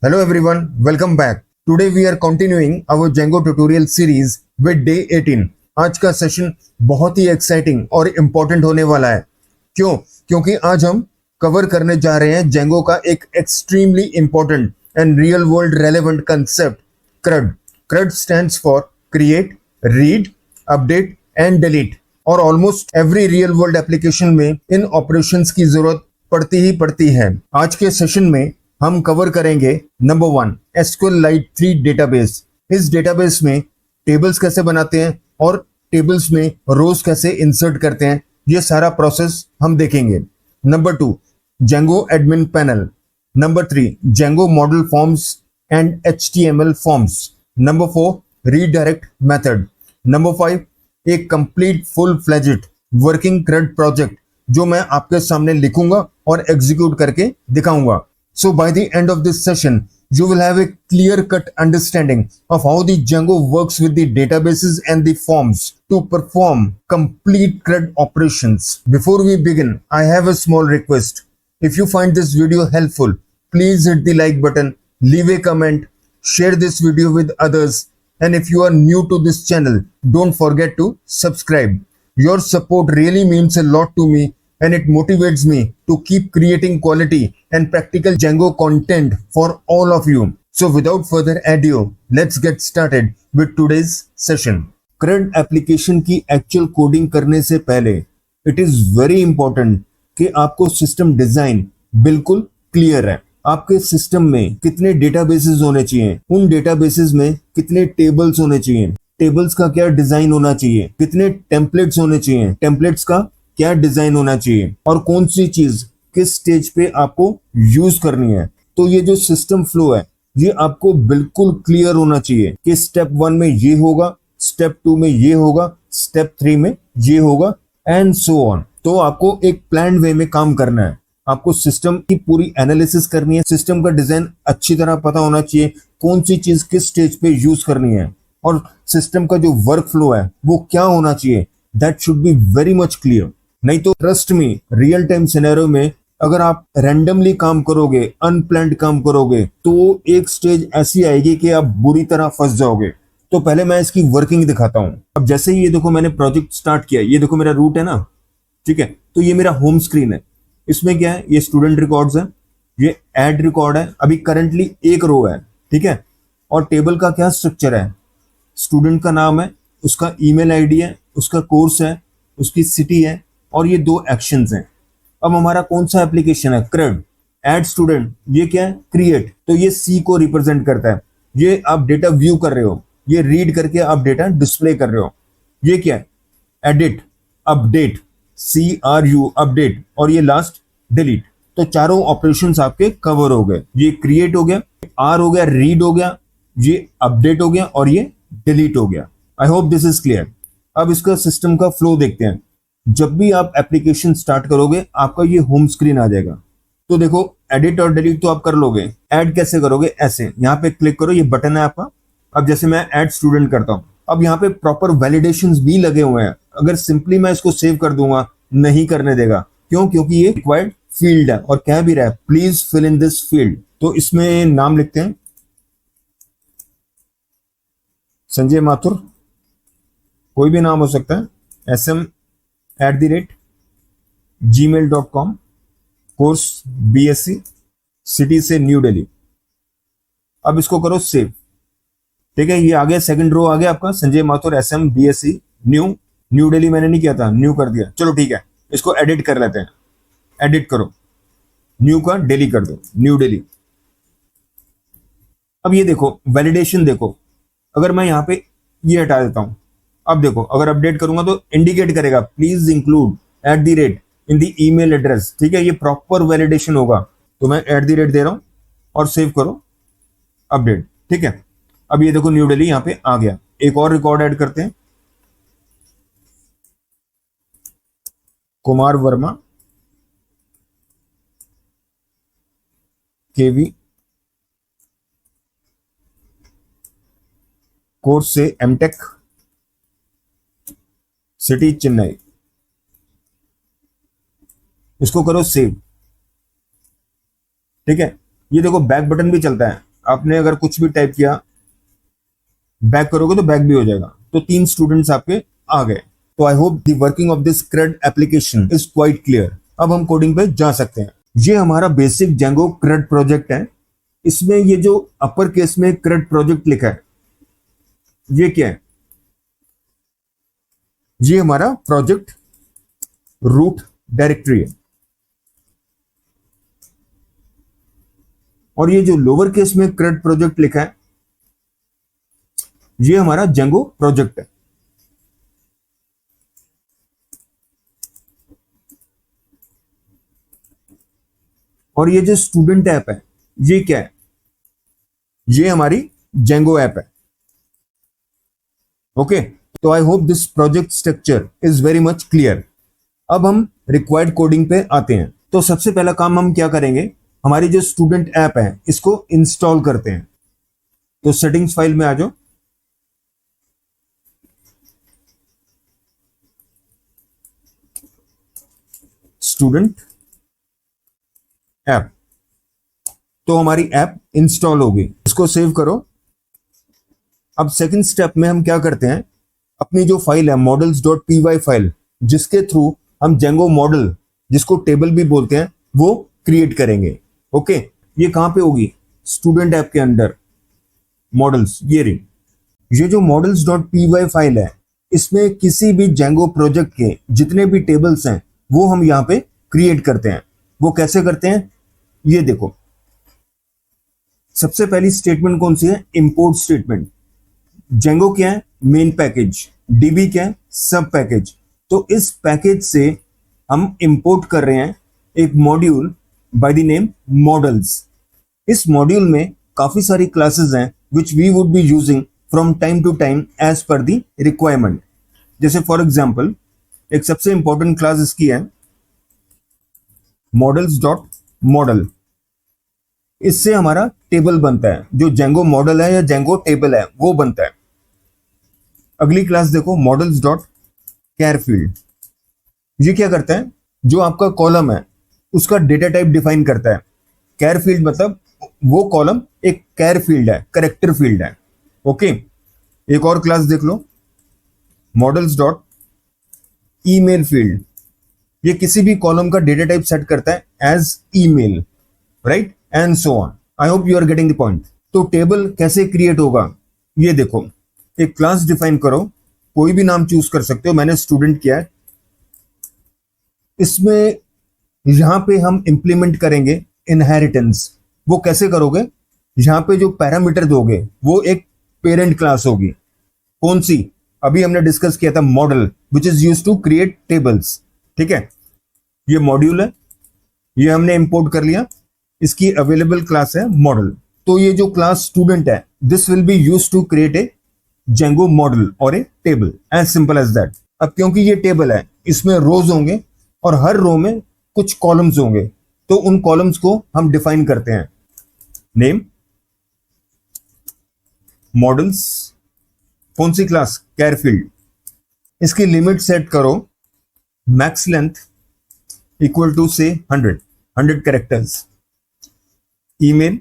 Hello everyone, welcome back. Today we are continuing our Django tutorial series with day 18. आज का session बहुत ही exciting और important होने वाला है. क्यों? क्योंकि आज हम कवर करने जा रहे हैं Django का एक extremely important and real world relevant concept CRUD. CRUD stands for Create, Read, Update and Delete. और almost every real world application में इन ऑपरेशंस की जरूरत पड़ती ही पड़ती है. आज के सेशन में हम कवर करेंगे नंबर 1 SQLite 3 डेटाबेस. इस डेटाबेस में टेबल्स कैसे बनाते हैं और टेबल्स में रोज कैसे इंसर्ट करते हैं, ये सारा प्रोसेस हम देखेंगे. Number 2 Django admin panel. Number 3 Django model forms and HTML forms. Number 4 redirect method. Number 5 एक complete full fledged working CRUD project जो मैं आपके सामने लिखूंगा और एग्जीक्यूट करके दिखाऊंगा. So by the end of this session, you will have a clear-cut understanding of how the Django works with the databases and the forms to perform complete CRUD operations. Before we begin, I have a small request. If you find this video helpful, please hit the like button, leave a comment, share this video with others, and if you are new to this channel, don't forget to subscribe. Your support really means a lot to me and it motivates me to keep creating quality and practical Django content for all of you. So without further ado, let's get started with today's session. CRUD application की actual coding करने से पहले it is very important कि आपको system design बिल्कुल clear है. आपके system में कितने डेटाबेसेस होने चाहिए, उन डेटाबेसेस में कितने टेबल्स होने चाहिए, टेबल्स का क्या डिजाइन होना चाहिए, कितने टेम्पलेट्स होने चाहिए, टेम्पलेट्स का क्या डिजाइन होना चाहिए और कौन सी चीज किस स्टेज पे आपको यूज करनी है. तो ये जो सिस्टम फ्लो है ये आपको बिल्कुल क्लियर होना चाहिए कि स्टेप 1 में ये होगा, स्टेप 2 में ये होगा, स्टेप 3 में ये होगा एंड सो ऑन. तो आपको एक प्लान वे में काम करना है. आपको सिस्टम की पूरी एनालिसिस करनी है, सिस्टम का डिजाइन अच्छी तरह पता होना चाहिए, कौन सी चीज किस स्टेज पे यूज करनी है और सिस्टम का जो वर्क फ्लो है वो क्या होना चाहिए. That should be very much clear. नहीं तो trust me, real time scenario में अगर आप रैंडमली काम करोगे, अनप्लान्ड काम करोगे, तो एक स्टेज ऐसी आएगी कि आप बुरी तरह फंस जाओगे. तो पहले मैं इसकी वर्किंग दिखाता हूं. अब जैसे ही ये देखो मैंने प्रोजेक्ट स्टार्ट किया, ये देखो मेरा रूट है ना, ठीक है. तो ये मेरा होम स्क्रीन है. इसमें क्या है, ये स्टूडेंट रिकॉर्ड्स है, ये एड रिकॉर्ड है. अभी करंटली एक रो है, ठीक है. और टेबल का क्या स्ट्रक्चर है, स्टूडेंट का नाम है, उसका ईमेल आईडी है, उसका कोर्स है, उसकी सिटी है और ये 2 एक्शंस हैं. अब हमारा कौन सा एप्लीकेशन है, CRUD. एड स्टूडेंट ये क्या है, क्रिएट, तो ये C को रिप्रेजेंट करता है. ये आप डेटा व्यू कर रहे हो, ये रीड करके आप डेटा डिस्प्ले कर रहे हो. ये क्या है, एडिट, अपडेट, CRU अपडेट और ये लास्ट डिलीट. तो चारों ऑपरेशंस आपके कवर हो गए. ये क्रिएट हो गया, R हो गया, रीड हो गया, ये अपडेट हो गया और ये डिलीट हो गया. I hope this is clear. अब इसका सिस्टम का फ्लो देखते हैं. जब भी आप एप्लीकेशन स्टार्ट करोगे आपका ये होम स्क्रीन आ जाएगा. तो देखो एडिट और डिलीट तो आप कर लोगे. ऐड कैसे करोगे, ऐसे यहाँ पे क्लिक करो, ये बटन है आपका. अब जैसे मैं ऐड स्टूडेंट करता हूँ, अब यहाँ पे प्रॉपर वैलिडेशंस भी लगे हुए हैं. अगर सिंपली मैं इसको सेव कर दूंगा नहीं करने देगा. क्यों? क्योंकि ये रिक्वायर्ड फील्ड है और कह भी रहा है please fill in this field. तो इसमें नाम लिखते हैं संजय माथुर, कोई भी नाम हो सकता है, SM@gmail.com, कोर्स BSc, सिटी से न्यू दिल्ली. अब इसको करो सेव. ठीक है, ये आ गया, सेकंड रो आ गया आपका, Sanjay Mathur SM BSc new Delhi. मैंने नहीं किया था, न्यू कर दिया. चलो ठीक है, इसको एडिट कर लेते हैं. एडिट करो, न्यू का दिल्ली कर दो, न्यू दिल्ली. अब ये देखो वैलिडेशन देखो, अगर मैं यहाँ पे ये हटा देता हूं, अब देखो अगर अपडेट करूंगा तो इंडिकेट करेगा please include @ in the email address. ठीक है, ये प्रॉपर वैलिडेशन होगा. तो मैं @ दे रहा हूं और सेव करो, अपडेट. ठीक है, अब ये देखो न्यू दिल्ली यहां पे आ गया. एक और रिकॉर्ड ऐड करते हैं, कुमार वर्मा KV, कोर्स से MTech, सिटी चेन्नई. इसको करो सेव. ठीक है, ये देखो बैक बटन भी चलता है. आपने अगर कुछ भी टाइप किया बैक करोगे तो बैक भी हो जाएगा। तो 3 स्टूडेंट्स आपके आ गए। तो आई hope the working of this CRUD application is quite clear. अब हम कोडिंग पे जा सकते हैं। ये हमारा बेसिक Django CRUD प्रोजेक्ट है। इसमें ये जो अपर केस में CRUD प्रोजेक्ट लिखा है, ये क्या है? ये हमारा प्रोजेक्ट रूट डायरेक्टरी है। और ये जो लोअर केस में CRUD प्रोजेक्ट लिखा है, ये हमारा Django प्रोजेक्ट है। और ये जो स्टूडेंट ऐप है, ये क्या है? ये हमारी Django ऐप है। ओके, तो I hope this project structure is very much clear. अब हम रिक्वायर्ड कोडिंग पे आते हैं। तो सबसे पहला काम हम क्या करेंगे, हमारी जो स्टूडेंट ऐप है इसको इंस्टॉल करते हैं। तो सेटिंग्स फाइल में आ जाओ, स्टूडेंट ऐप। तो हमारी ऐप इंस्टॉल होगी, इसको सेव करो। अब सेकंड स्टेप में हम क्या करते हैं, अपनी जो फाइल है models.py फाइल, जिसके थ्रू हम Django मॉडल, जिसको टेबल भी बोलते हैं, वो क्रिएट करेंगे। ओके, ये कहां पे होगी? स्टूडेंट ऐप के अंदर मॉडल्स, ये रही। ये जो models.py फाइल है, इसमें किसी भी Django प्रोजेक्ट के जितने भी टेबल्स हैं वो हम यहाँ पे क्रिएट करते हैं। वो कैसे करते हैं, ये देखो। सबसे पहली स्टेटमेंट कौन सी है? Import statement. Django क्या है? Main package. DB क्या है? सब पैकेज। तो इस पैकेज से हम इंपोर्ट कर रहे हैं एक module by the name models. इस मॉड्यूल में काफी सारी क्लासेस हैं which we would be using from time to time as per the requirement. जैसे फॉर एग्जांपल एक सबसे इंपॉर्टेंट क्लास इसकी है models.model। इससे हमारा टेबल बनता है, जो Django मॉडल है या Django टेबल है वो बनता है। अगली क्लास देखो models.charField। ये क्या करता है, जो आपका कॉलम है उसका डेटा टाइप डिफाइन करता है। charField मतलब वो कॉलम एक कैर फील्ड है, करेक्टर फील्ड है। ओके, एक और क्लास देख लो models.email फील्ड। ये किसी भी कॉलम का डेटा टाइप सेट करता है as email, right, and so on. I hope you are getting the point. तो टेबल कैसे क्रिएट होगा, ये देखो। एक क्लास डिफाइन करो, कोई भी नाम चूज कर सकते हो, मैंने स्टूडेंट किया है। इसमें यहां पे हम इंप्लीमेंट करेंगे इनहेरिटेंस। वो कैसे करोगे, यहां पे जो पैरामीटर दोगे वो एक पेरेंट क्लास होगी। कौन सी? अभी हमने डिस्कस किया था model, which is used to create tables. ठीक है, ये मॉड्यूल है, ये हमने इंपोर्ट कर लिया। इसकी अवेलेबल क्लास है मॉडल। तो ये जो क्लास स्टूडेंट है, this will be used to create a Django model और a table, as simple as that. अब क्योंकि ये टेबल है, इसमें रोज होंगे और हर रो में कुछ कॉलम्स होंगे, तो उन कॉलम्स को हम डिफाइन करते हैं। नेम मॉडल्स, कौन सी क्लास? charField। इसकी लिमिट सेट करो, मैक्स लेंथ इक्वल टू से 100 कैरेक्टर्स। ईमेल,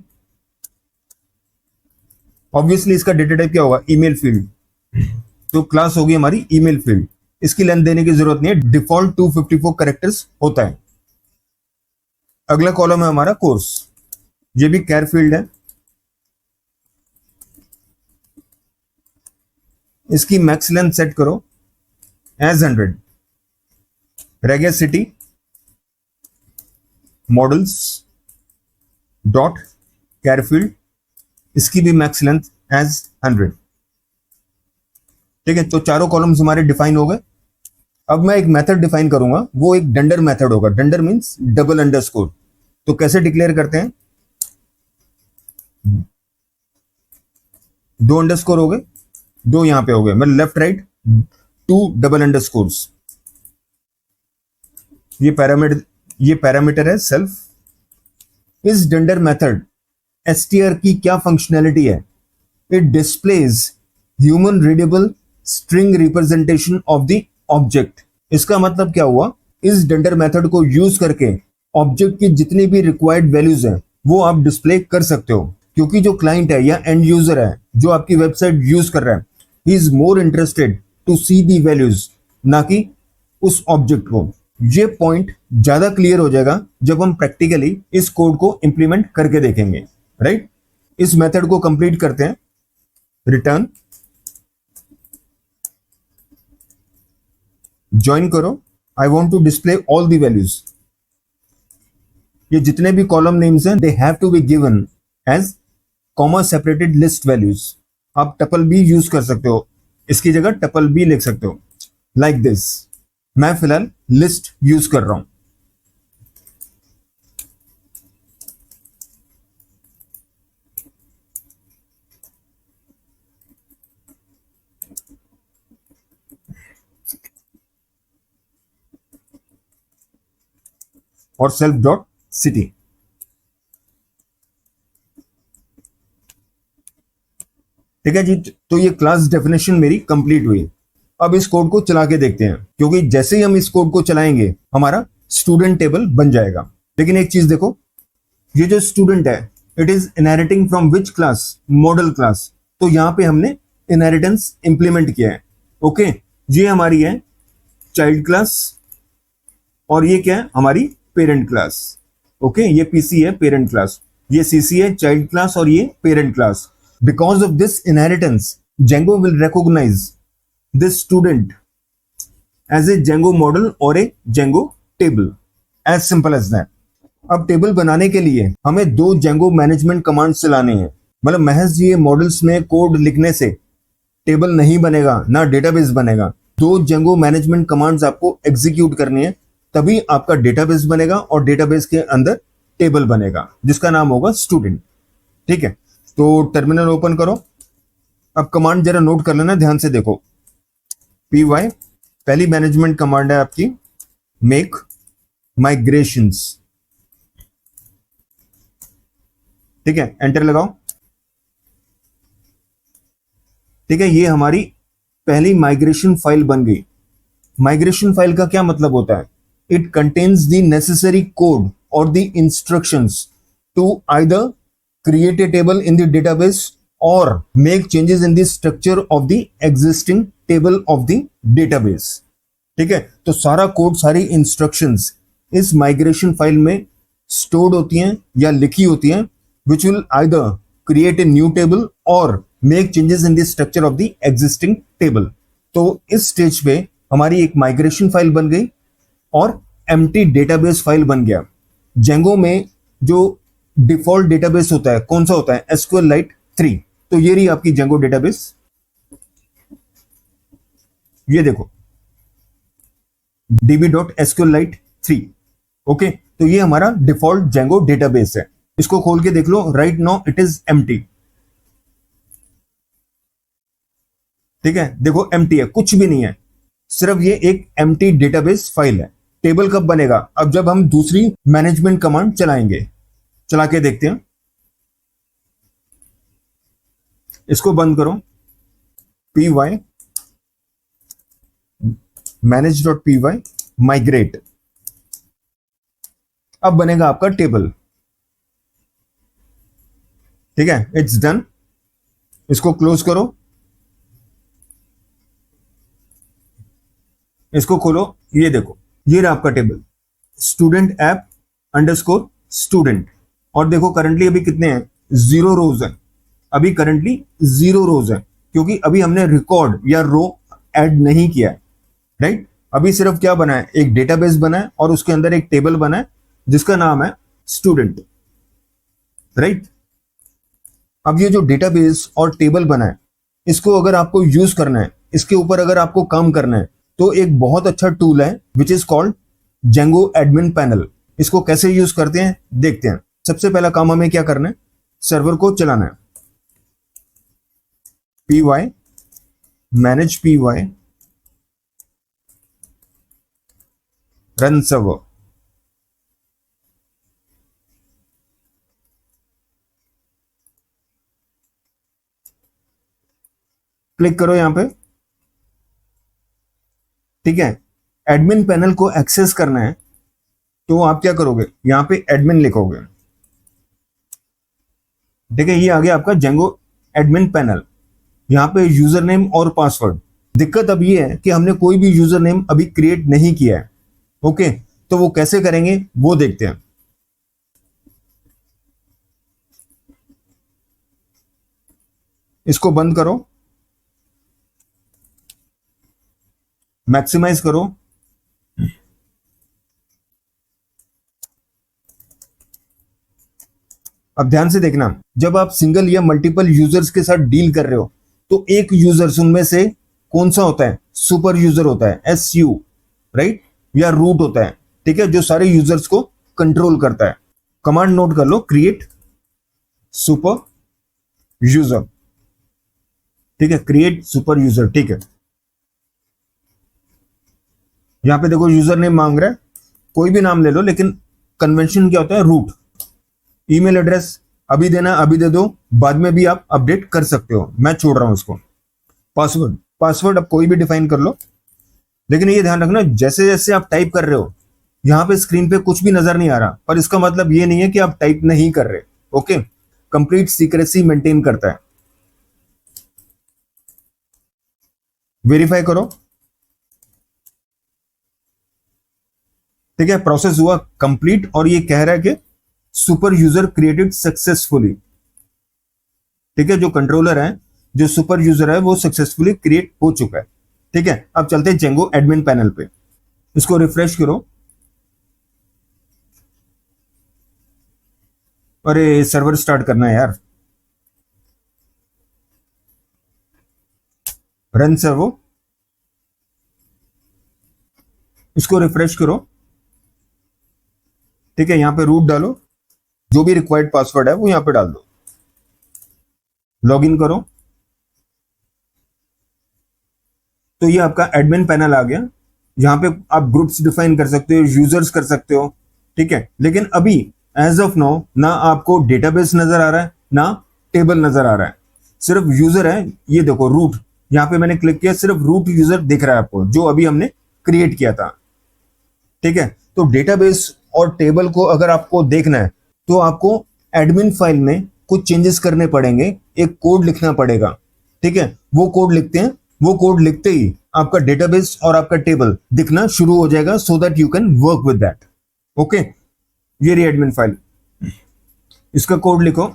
ऑब्वियसली इसका डेटा टाइप क्या होगा? Email field. तो क्लास होगी हमारी ईमेल फील्ड। इसकी लेंथ देने की जरूरत नहीं है, डिफॉल्ट 254 कैरेक्टर्स होता है। अगला कॉलम है हमारा कोर्स, ये भी charField है। इसकी मैक्स लेंथ सेट करो एज 100। रेगिया सिटी मॉडल्स डॉट charField, इसकी भी मैक्स लेंथ एज 100। ठीक है, तो चारों कॉलम्स हमारे डिफाइन हो गए। अब मैं एक मेथड डिफाइन करूंगा, वो एक डंडर मेथड होगा। डंडर मींस डबल अंडरस्कोर। तो कैसे डिक्लेयर करते हैं? 2 अंडरस्कोर हो गए, 2 यहां पे हो गए, मतलब लेफ्ट राइट 2 डबल अंडरस्कोर्स। ये पैरामीटर है सेल्फ। इस डंडर मेथड str की क्या फंक्शनैलिटी है? It displays human readable string representation of the object. इसका मतलब क्या हुआ, इस डंडर मेथड को यूज करके ऑब्जेक्ट की जितनी भी रिक्वायर्ड वैल्यूज हैं वो आप डिस्प्ले कर सकते हो। क्योंकि जो क्लाइंट है या एंड यूजर है जो आपकी वेबसाइट यूज कर रहा है, he is more interested to see the values, ना कि उस ऑब्जेक्ट को। ये पॉइंट ज्यादा क्लियर हो जाएगा जब हम प्रैक्टिकली इस कोड को इंप्लीमेंट करके देखेंगे, राइट। इस मेथड को कंप्लीट करते हैं। रिटर्न, ज्वाइन करो, I want to display all the values. ये जितने भी कॉलम नेम्स हैं, they have to be given as comma separated list values. आप टपल भी यूज कर सकते हो, इसकी जगह टपल भी लिख सकते हो, लाइक दिस। मैं फिलहाल लिस्ट यूज कर रहा हूं। और सेल्फ डॉट सिटी। ठीक है जी, तो ये क्लास डेफिनेशन मेरी कंप्लीट हुई। अब इस कोड को चला के देखते हैं, क्योंकि जैसे ही हम इस कोड को चलाएंगे हमारा स्टूडेंट टेबल बन जाएगा। लेकिन एक चीज देखो, ये जो स्टूडेंट है, it is inheriting from which class? Model class. तो यहां पे हमने इनहेरिटेंस इंप्लीमेंट किया है। ओके, ये हमारी है चाइल्ड क्लास और ये क्या है? हमारी पेरेंट क्लास। ओके, ये पीसी है पेरेंट क्लास, ये सीसी है चाइल्ड क्लास और ये parent class. Because of this inheritance, Django will recognize this student as a Django model or a Django table. As simple as that. अब table बनाने के लिए हमें दो Django मैनेजमेंट कमांड्स चलाने हैं। मतलब महज ये मॉडल्स में कोड लिखने से टेबल नहीं बनेगा, ना डेटाबेस बनेगा। दो Django मैनेजमेंट कमांड्स आपको एग्जीक्यूट करनी है, तभी आपका डेटाबेस बनेगा और डेटाबेस के अंदर टेबल बनेगा जिसका नाम होगा स्टूडेंट। ठीक है, तो टर्मिनल ओपन करो। अब कमांड जरा नोट कर लेना, ध्यान से देखो। py पहली मैनेजमेंट कमांड है आपकी, मेक माइग्रेशंस। ठीक है, एंटर लगाओ। ठीक है, ये हमारी पहली माइग्रेशन फाइल बन गई। माइग्रेशन फाइल का क्या मतलब होता है? It contains the necessary code और the instructions to either create a table in the database or make changes in the structure of the existing table of the database. ठीक है, तो सारा कोड, सारी इंस्ट्रक्शंस इस माइग्रेशन फाइल में stored होती हैं या लिखी होती हैं, which will either create a new table or make changes in the structure of the existing table. तो इस स्टेज पे हमारी एक माइग्रेशन फाइल बन गई और एम्प्टी डेटाबेस फाइल बन गया। Django में जो डिफॉल्ट डेटाबेस होता है कौन सा होता है? SQLite 3। तो ये रही आपकी Django डेटाबेस। ये देखो db.sqlite 3। ओके, तो ये हमारा डिफॉल्ट Django डेटाबेस है। इसको खोल के देख लो, right now it is empty. ठीक है, देखो एम्प्टी है, कुछ भी नहीं है, सिर्फ ये एक एम्प्टी डेटाबेस फाइल है। टेबल कब बनेगा? अब जब हम दूसरी मैनेजमेंट कमांड चलाएंगे। चला के देखते हैं, इसको बंद करो। py manage.py migrate, अब बनेगा आपका टेबल। ठीक है, इट्स डन। इसको क्लोज करो, इसको खोलो। ये देखो, ये रहा आपका table, student app underscore student. और देखो करंटली अभी कितने हैं? 0 रोज है। अभी करंटली 0 रोज है, क्योंकि अभी हमने रिकॉर्ड या रो ऐड नहीं किया है, राइट। अभी सिर्फ क्या बना है? एक डेटाबेस बना है और उसके अंदर एक टेबल बना है जिसका नाम है स्टूडेंट, राइट। अब ये जो डेटाबेस और टेबल बना है, इसको अगर आपको यूज करना है, इसके ऊपर अगर आपको काम करना है, तो एक बहुत अच्छा टूल है which is called Django admin panel. इसको कैसे यूज करते हैं देखते हैं। सबसे पहला काम हमें क्या करना है? सर्वर को चलाना है। py manage py run server। Click करो यहां पे। ठीक है, एडमिन पैनल को एक्सेस करना है, तो आप क्या करोगे? यहां पे एडमिन लिखोगे। ठीक है, ये आ गया आपका जेंगो एडमिन पैनल। यहाँ पे यूजर नेम और पासवर्ड। दिक्कत अब ये है कि हमने कोई भी यूजर नेम अभी क्रिएट नहीं किया है। ओके, तो वो कैसे करेंगे वो देखते हैं। इसको बंद करो, मैक्सिमाइज करो। अब ध्यान से देखना, जब आप सिंगल या मल्टीपल यूजर्स के साथ डील कर रहे हो तो एक यूजर उनमें से कौन सा होता है, सुपर यूजर होता है, SU, राइट, या रूट होता है, ठीक है, जो सारे यूजर्स को कंट्रोल करता है। कमांड नोट कर लो, क्रिएट सुपर यूजर, ठीक है, क्रिएट सुपर यूजर, ठीक है। यहां पे देखो यूजर नेम मांग रहा है, कोई भी नाम ले लो, लेकिन कन्वेंशन क्या होता है, रूट। ईमेल एड्रेस अभी देना, अभी दे दो, बाद में भी आप अपडेट कर सकते हो, मैं छोड़ रहा हूं इसको। पासवर्ड, पासवर्ड अब कोई भी डिफाइन कर लो, लेकिन ये ध्यान रखना जैसे जैसे आप टाइप कर रहे हो यहां पे स्क्रीन पे कुछ भी नजर नहीं आ रहा, पर इसका मतलब ये नहीं है कि आप टाइप नहीं कर रहे। ओके, कंप्लीट सीक्रेसी मेंटेन करता है। वेरीफाई करो, ठीक है, प्रोसेस हुआ कंप्लीट और ये कह रहा है कि सुपर यूजर क्रिएटेड सक्सेसफुली। ठीक है, जो कंट्रोलर है, जो सुपर यूजर है, वो सक्सेसफुली क्रिएट हो चुका है। ठीक है, अब चलते हैं जेंगो एडमिन पैनल पे। इसको रिफ्रेश करो। अरे सर्वर स्टार्ट करना है यार, रन सर्वो। इसको रिफ्रेश करो। ठीक है, यहां पे रूट डालो, जो भी रिक्वायर्ड पासवर्ड है वो यहां पे डाल दो। लॉगिन करो, तो ये आपका एडमिन पैनल आ गया। यहां पे आप ग्रुप्स डिफाइन कर सकते हो, यूजर्स कर सकते हो। ठीक है, लेकिन अभी एज ऑफ नाउ ना आपको डेटाबेस नजर आ रहा है ना टेबल नजर आ रहा है, सिर्फ यूजर है। ये देखो रूट, यहां पे मैंने क्लिक किया, सिर्फ रूट यूजर दिख रहा है आपको, जो अभी हमने क्रिएट किया था। ठीक है, तो डेटाबेस और टेबल को अगर आपको देखना है तो आपको एडमिन फाइल में कुछ चेंजेस करने पड़ेंगे, एक कोड लिखना पड़ेगा। ठीक है, वो कोड लिखते हैं, वो कोड लिखते ही आपका डेटाबेस और आपका टेबल दिखना शुरू हो जाएगा, so that you can work with that. Okay, ये रही एडमिन फाइल, इसका कोड लिखो।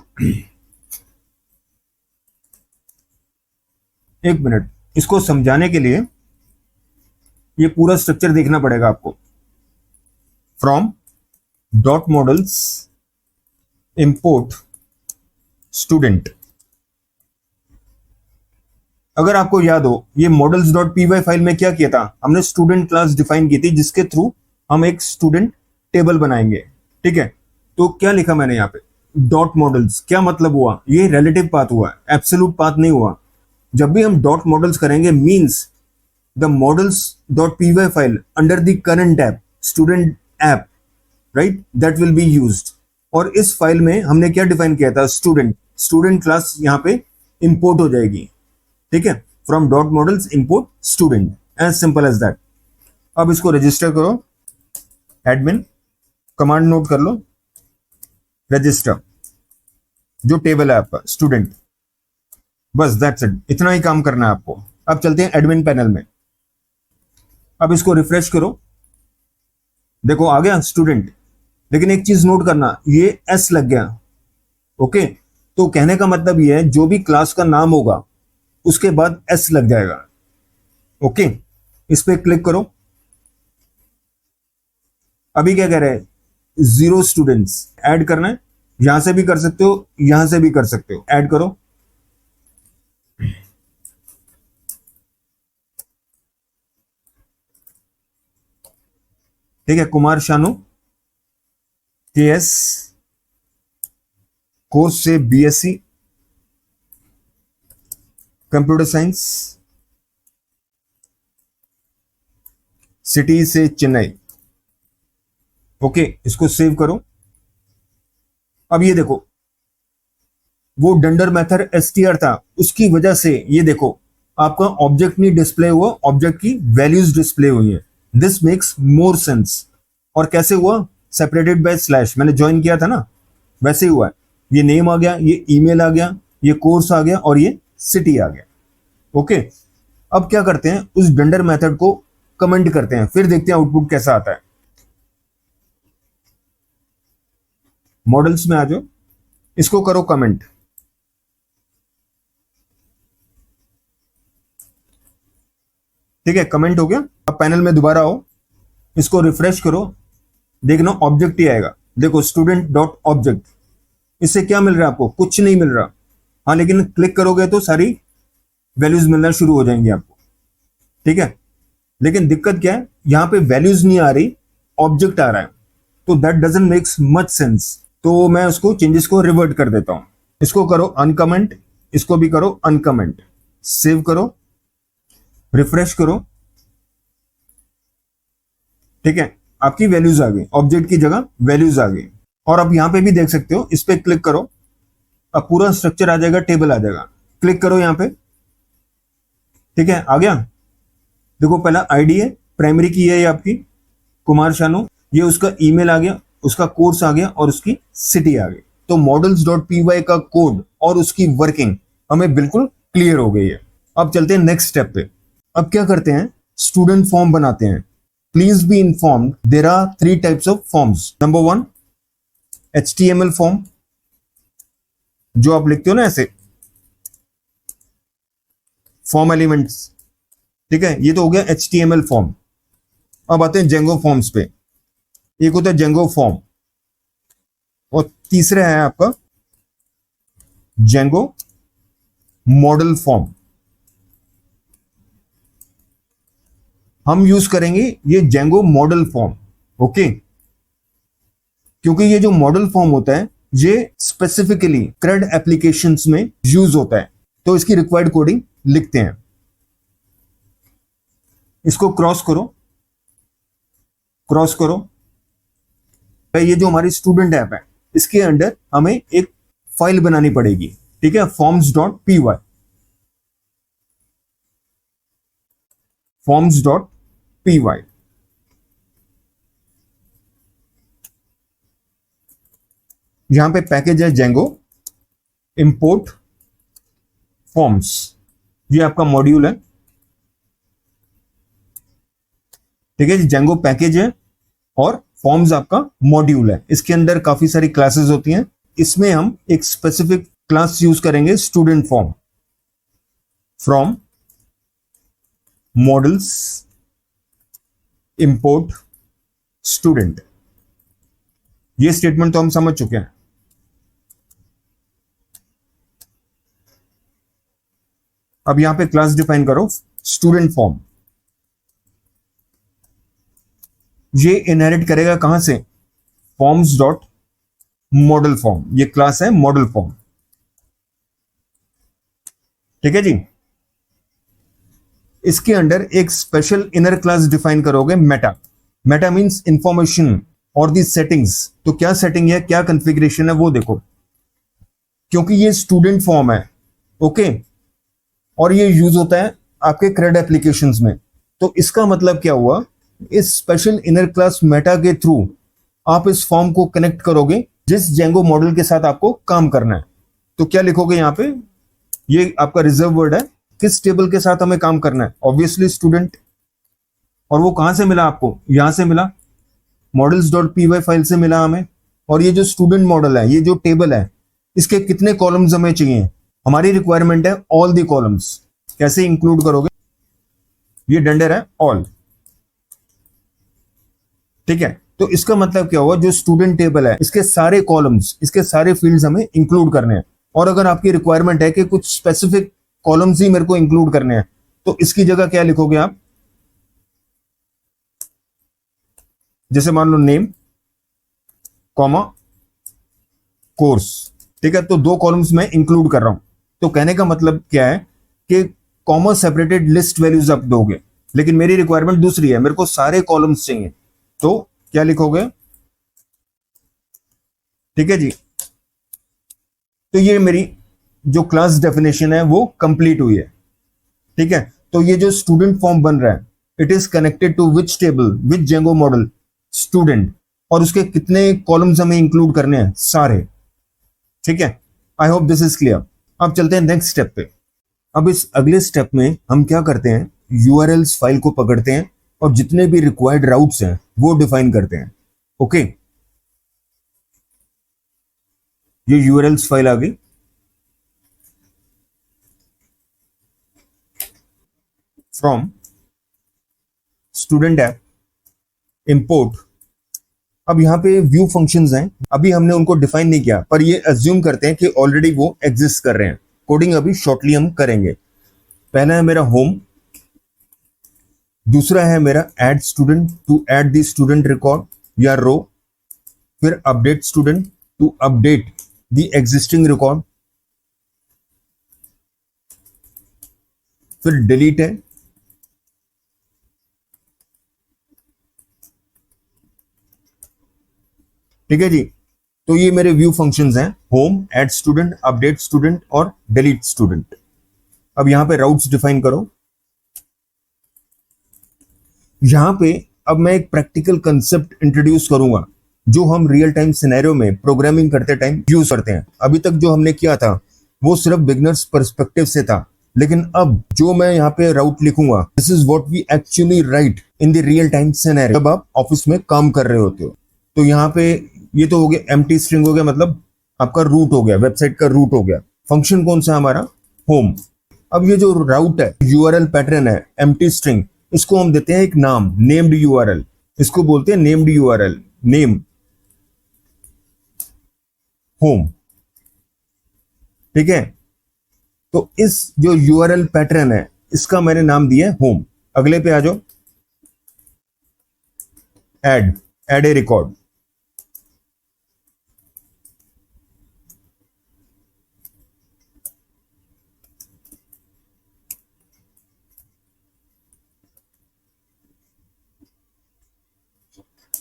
एक मिनट, इसको समझाने के लिए ये पूरा स्ट्रक्चर देखना पड़ेगा आपको। From dot models import student. अगर आपको याद हो, ये मॉडल्स डॉट पीवाई फाइल में क्या किया था, हमने स्टूडेंट क्लास डिफाइन की थी, जिसके थ्रू हम एक स्टूडेंट टेबल बनाएंगे। ठीक है, तो क्या लिखा मैंने यहाँ पे, डॉट मॉडल्स। क्या मतलब हुआ, ये रिलेटिव पाथ हुआ, एब्सोल्यूट पाथ नहीं हुआ। जब भी हम डॉट मॉडल्स करेंगे, means the models dot PY file under the current app, student app, right, that will be used. और इस फाइल में हमने क्या डिफाइन किया था, स्टूडेंट। स्टूडेंट क्लास यहाँ पे इंपोर्ट हो जाएगी। ठीक है, from dot models import student, as simple as that. अब इसको रजिस्टर करो, एडमिन, कमांड नोट कर लो, रजिस्टर, जो टेबल है आपका स्टूडेंट। बस दैट्स इट, इतना ही काम करना है आपको। अब चलते हैं एडमिन पैनल में। अब इसको रिफ्रेश करो, देखो आ गया स्टूडेंट, लेकिन एक चीज नोट करना, ये एस लग गया। ओके, तो कहने का मतलब ये है, जो भी क्लास का नाम होगा उसके बाद एस लग जाएगा। ओके, इस पे क्लिक करो। अभी क्या कह रहे हैं, 0 स्टूडेंट्स ऐड करना है। यहां से भी कर सकते हो, यहां से भी कर सकते हो, ऐड करो। ठीक है, कुमार शानू, KS, कोर्स से BSc कंप्यूटर साइंस, सिटी से चेन्नई। ओके, इसको सेव करो। अब ये देखो, वो डंडर मेथड str था, उसकी वजह से ये देखो आपका ऑब्जेक्ट नहीं डिस्प्ले हुआ, ऑब्जेक्ट की वैल्यूज डिस्प्ले हुई है। This makes more sense. और कैसे हुआ, सेपरेटेड बाय स्लैश, मैंने ज्वाइन किया था ना, वैसे ही हुआ है। ये नेम आ गया, ये ईमेल आ गया, ये कोर्स आ गया और ये सिटी आ गया। ओके, अब क्या करते हैं, उस ब्लेंडर मेथड को कमेंट करते हैं, फिर देखते हैं आउटपुट कैसा आता है। मॉडल्स में आ जाओ, इसको करो कमेंट। ठीक है, कमेंट हो गया। अब पैनल में दोबारा आओ, इसको रिफ्रेश करो, देखना ऑब्जेक्ट ही आएगा। देखो स्टूडेंट डॉट ऑब्जेक्ट, इससे क्या मिल रहा है आपको? कुछ नहीं मिल रहा। हाँ, लेकिन क्लिक करोगे तो सारी वैल्यूज मिलना शुरू हो जाएंगी आपको। ठीक है, लेकिन दिक्कत क्या है, यहां पे वैल्यूज नहीं आ रही, ऑब्जेक्ट आ रहा है, तो that doesn't makes much sense. तो मैं उसको चेंजेस को रिवर्ट कर देता हूं। इसको करो अनकमेंट, इसको भी करो अनकमेंट, सेव करो, रिफ्रेश करो। ठीक है, आपकी वैल्यूज आ गई, ऑब्जेक्ट की जगह वैल्यूज आ गई। और अब यहां पे भी देख सकते हो, इस पे क्लिक करो, अब पूरा स्ट्रक्चर आ जाएगा, टेबल आ जाएगा। क्लिक करो यहां पे। ठीक है, आ गया। देखो पहला आईडी है, प्राइमरी की है ये आपकी कुमार शानू, ये उसका ईमेल आ गया, उसका कोर्स आ गया और उसकी सिटी आ गई। तो मॉडल्स डॉट पी वाई का कोड और उसकी वर्किंग हमें बिल्कुल क्लियर हो गई है। अब चलते हैं नेक्स्ट स्टेप पे। अब क्या करते हैं, स्टूडेंट फॉर्म बनाते हैं। Please be informed there are 3 types of forms. Number 1 HTML form, जो आप लिखते हो ना ऐसे फॉर्म एलिमेंट्स। ठीक है, ये तो हो गया HTML फॉर्म। अब आते हैं जेंगो फॉर्म्स पे। एक होता है जेंगो फॉर्म और तीसरा है आपका जेंगो मॉडल फॉर्म। हम यूज करेंगे ये जेंगो मॉडल फॉर्म। ओके, क्योंकि ये जो मॉडल फॉर्म होता है ये स्पेसिफिकली CRUD एप्लीकेशंस में यूज होता है। तो इसकी रिक्वायर्ड कोडिंग लिखते हैं। इसको क्रॉस करो, क्रॉस करो। ये जो हमारी स्टूडेंट ऐप है, इसके अंदर हमें एक फाइल बनानी पड़ेगी। ठीक है, forms.py, forms.py। यहां पे पैकेज है जेंगो इंपोर्ट फॉर्म्स, ये आपका मॉड्यूल है। ठीक है जी, जेंगो पैकेज है और फॉर्म्स आपका मॉड्यूल है। इसके अंदर काफी सारी क्लासेस होती हैं, इसमें हम एक स्पेसिफिक क्लास यूज करेंगे, student form. From models import student, ये स्टेटमेंट तो हम समझ चुके हैं। अब यहां पे क्लास डिफाइन करो स्टूडेंट फॉर्म। ये इनहेरिट करेगा कहां से? फॉर्म्स डॉट मॉडल फॉर्म, ये क्लास है मॉडल फॉर्म। ठीक है जी, इसके अंदर एक स्पेशल इनर क्लास डिफाइन करोगे, मेटा। मेटा मींस इंफॉर्मेशन और दी सेटिंग्स। तो क्या सेटिंग है, क्या कॉन्फ़िगरेशन है वो देखो, क्योंकि ये स्टूडेंट फॉर्म है। ओके, और ये यूज होता है आपके CRUD एप्लीकेशंस में। तो इसका मतलब क्या हुआ, इस स्पेशल इनर क्लास मेटा के थ्रू आप इस फॉर्म को कनेक्ट करोगे जिस जेंगो मॉडल के साथ आपको काम करना है। तो क्या लिखोगे यहां पे, ये आपका रिजर्व वर्ड है, किस टेबल के साथ हमें काम करना है? Obviously student. और वो कहां से मिला आपको? यहां से मिला, models.py फाइल से मिला हमें। और ये जो स्टूडेंट मॉडल है, ये जो टेबल है, इसके कितने कॉलम्स हमें चाहिए? हमारी रिक्वायरमेंट है ऑल दी कॉलम्स। कैसे इंक्लूड करोगे? ये डंडर है ऑल। ठीक है, तो इसका मतलब क्या हुआ, जो स्टूडेंट टेबल है इसके सारे कॉलम्स, इसके सारे फील्ड्स हमें इंक्लूड करने हैं। और अगर आपकी रिक्वायरमेंट है कि कुछ स्पेसिफिक कॉलम्स ही मेरे को इंक्लूड करने हैं, तो इसकी जगह क्या लिखोगे आप? जैसे मान लो नेम कॉमा कोर्स। ठीक है, तो 2 कॉलम्स में इंक्लूड कर रहा हूं। तो कहने का मतलब क्या है कि कॉमा सेपरेटेड लिस्ट वैल्यूज आप दोगे, लेकिन मेरी रिक्वायरमेंट दूसरी है, मेरे को सारे कॉलम्स चाहिए। तो क्या लिखोगे? ठीक है जी, तो ये मेरी जो क्लास डेफिनेशन है वो कंप्लीट हुई है। ठीक है, तो ये जो स्टूडेंट फॉर्म बन रहा है, it is connected to which table, which Django model? Student. और उसके कितने कॉलम्स हमें इंक्लूड करने हैं? सारे। ठीक है, I hope this is clear. अब चलते हैं नेक्स्ट स्टेप पे। अब इस अगले स्टेप में हम क्या करते हैं, यूआरएल्स फाइल को पकड़ते हैं और जितने भी रिक्वायर्ड राउट्स हैं वो डिफाइन करते हैं। ओके, ये यूआरएल्स फाइल आ गई। From student app import. अब यहाँ पे व्यू फंक्शंस हैं, अभी हमने उनको डिफाइन नहीं किया, पर ये अज्यूम करते हैं कि ऑलरेडी वो एग्जिस्ट कर रहे हैं। कोडिंग अभी शॉर्टली हम करेंगे। पहला है मेरा होम, दूसरा है मेरा add student to add the student record या रो, फिर update student to update the existing record, फिर डिलीट है, ठीक है जी। तो ये मेरे व्यू फंक्शंस हैं, home, add student, update student और डिलीट स्टूडेंट। अब यहां पे राउट्स डिफाइन करो। यहां पे अब मैं एक प्रैक्टिकल कंसेप्ट इंट्रोड्यूस करूंगा जो हम रियल टाइम सिनेरियो में प्रोग्रामिंग करते टाइम यूज करते हैं। अभी तक जो हमने किया था वो सिर्फ बिगनर्स पर्सपेक्टिव से था, लेकिन अब जो मैं यहाँ पे राउट लिखूंगा, this is what we actually write in the real time scenario जब आप ऑफिस में काम कर रहे होते हो। तो यहाँ पे ये तो हो गया एम्प्टी स्ट्रिंग हो गया, मतलब आपका रूट हो गया, वेबसाइट का रूट हो गया। फंक्शन कौन सा हमारा, होम। अब ये जो राउट है, यूआरएल पैटर्न है, एम्प्टी स्ट्रिंग, इसको हम देते हैं एक नाम, नेम्ड यूआरएल। इसको बोलते हैं नेम्ड यूआरएल, नेम होम, ठीक है। तो इस जो यूआरएल पैटर्न है इसका मैंने नाम दिया है होम। अगले पे आ जाओ, ऐड ए रिकॉर्ड।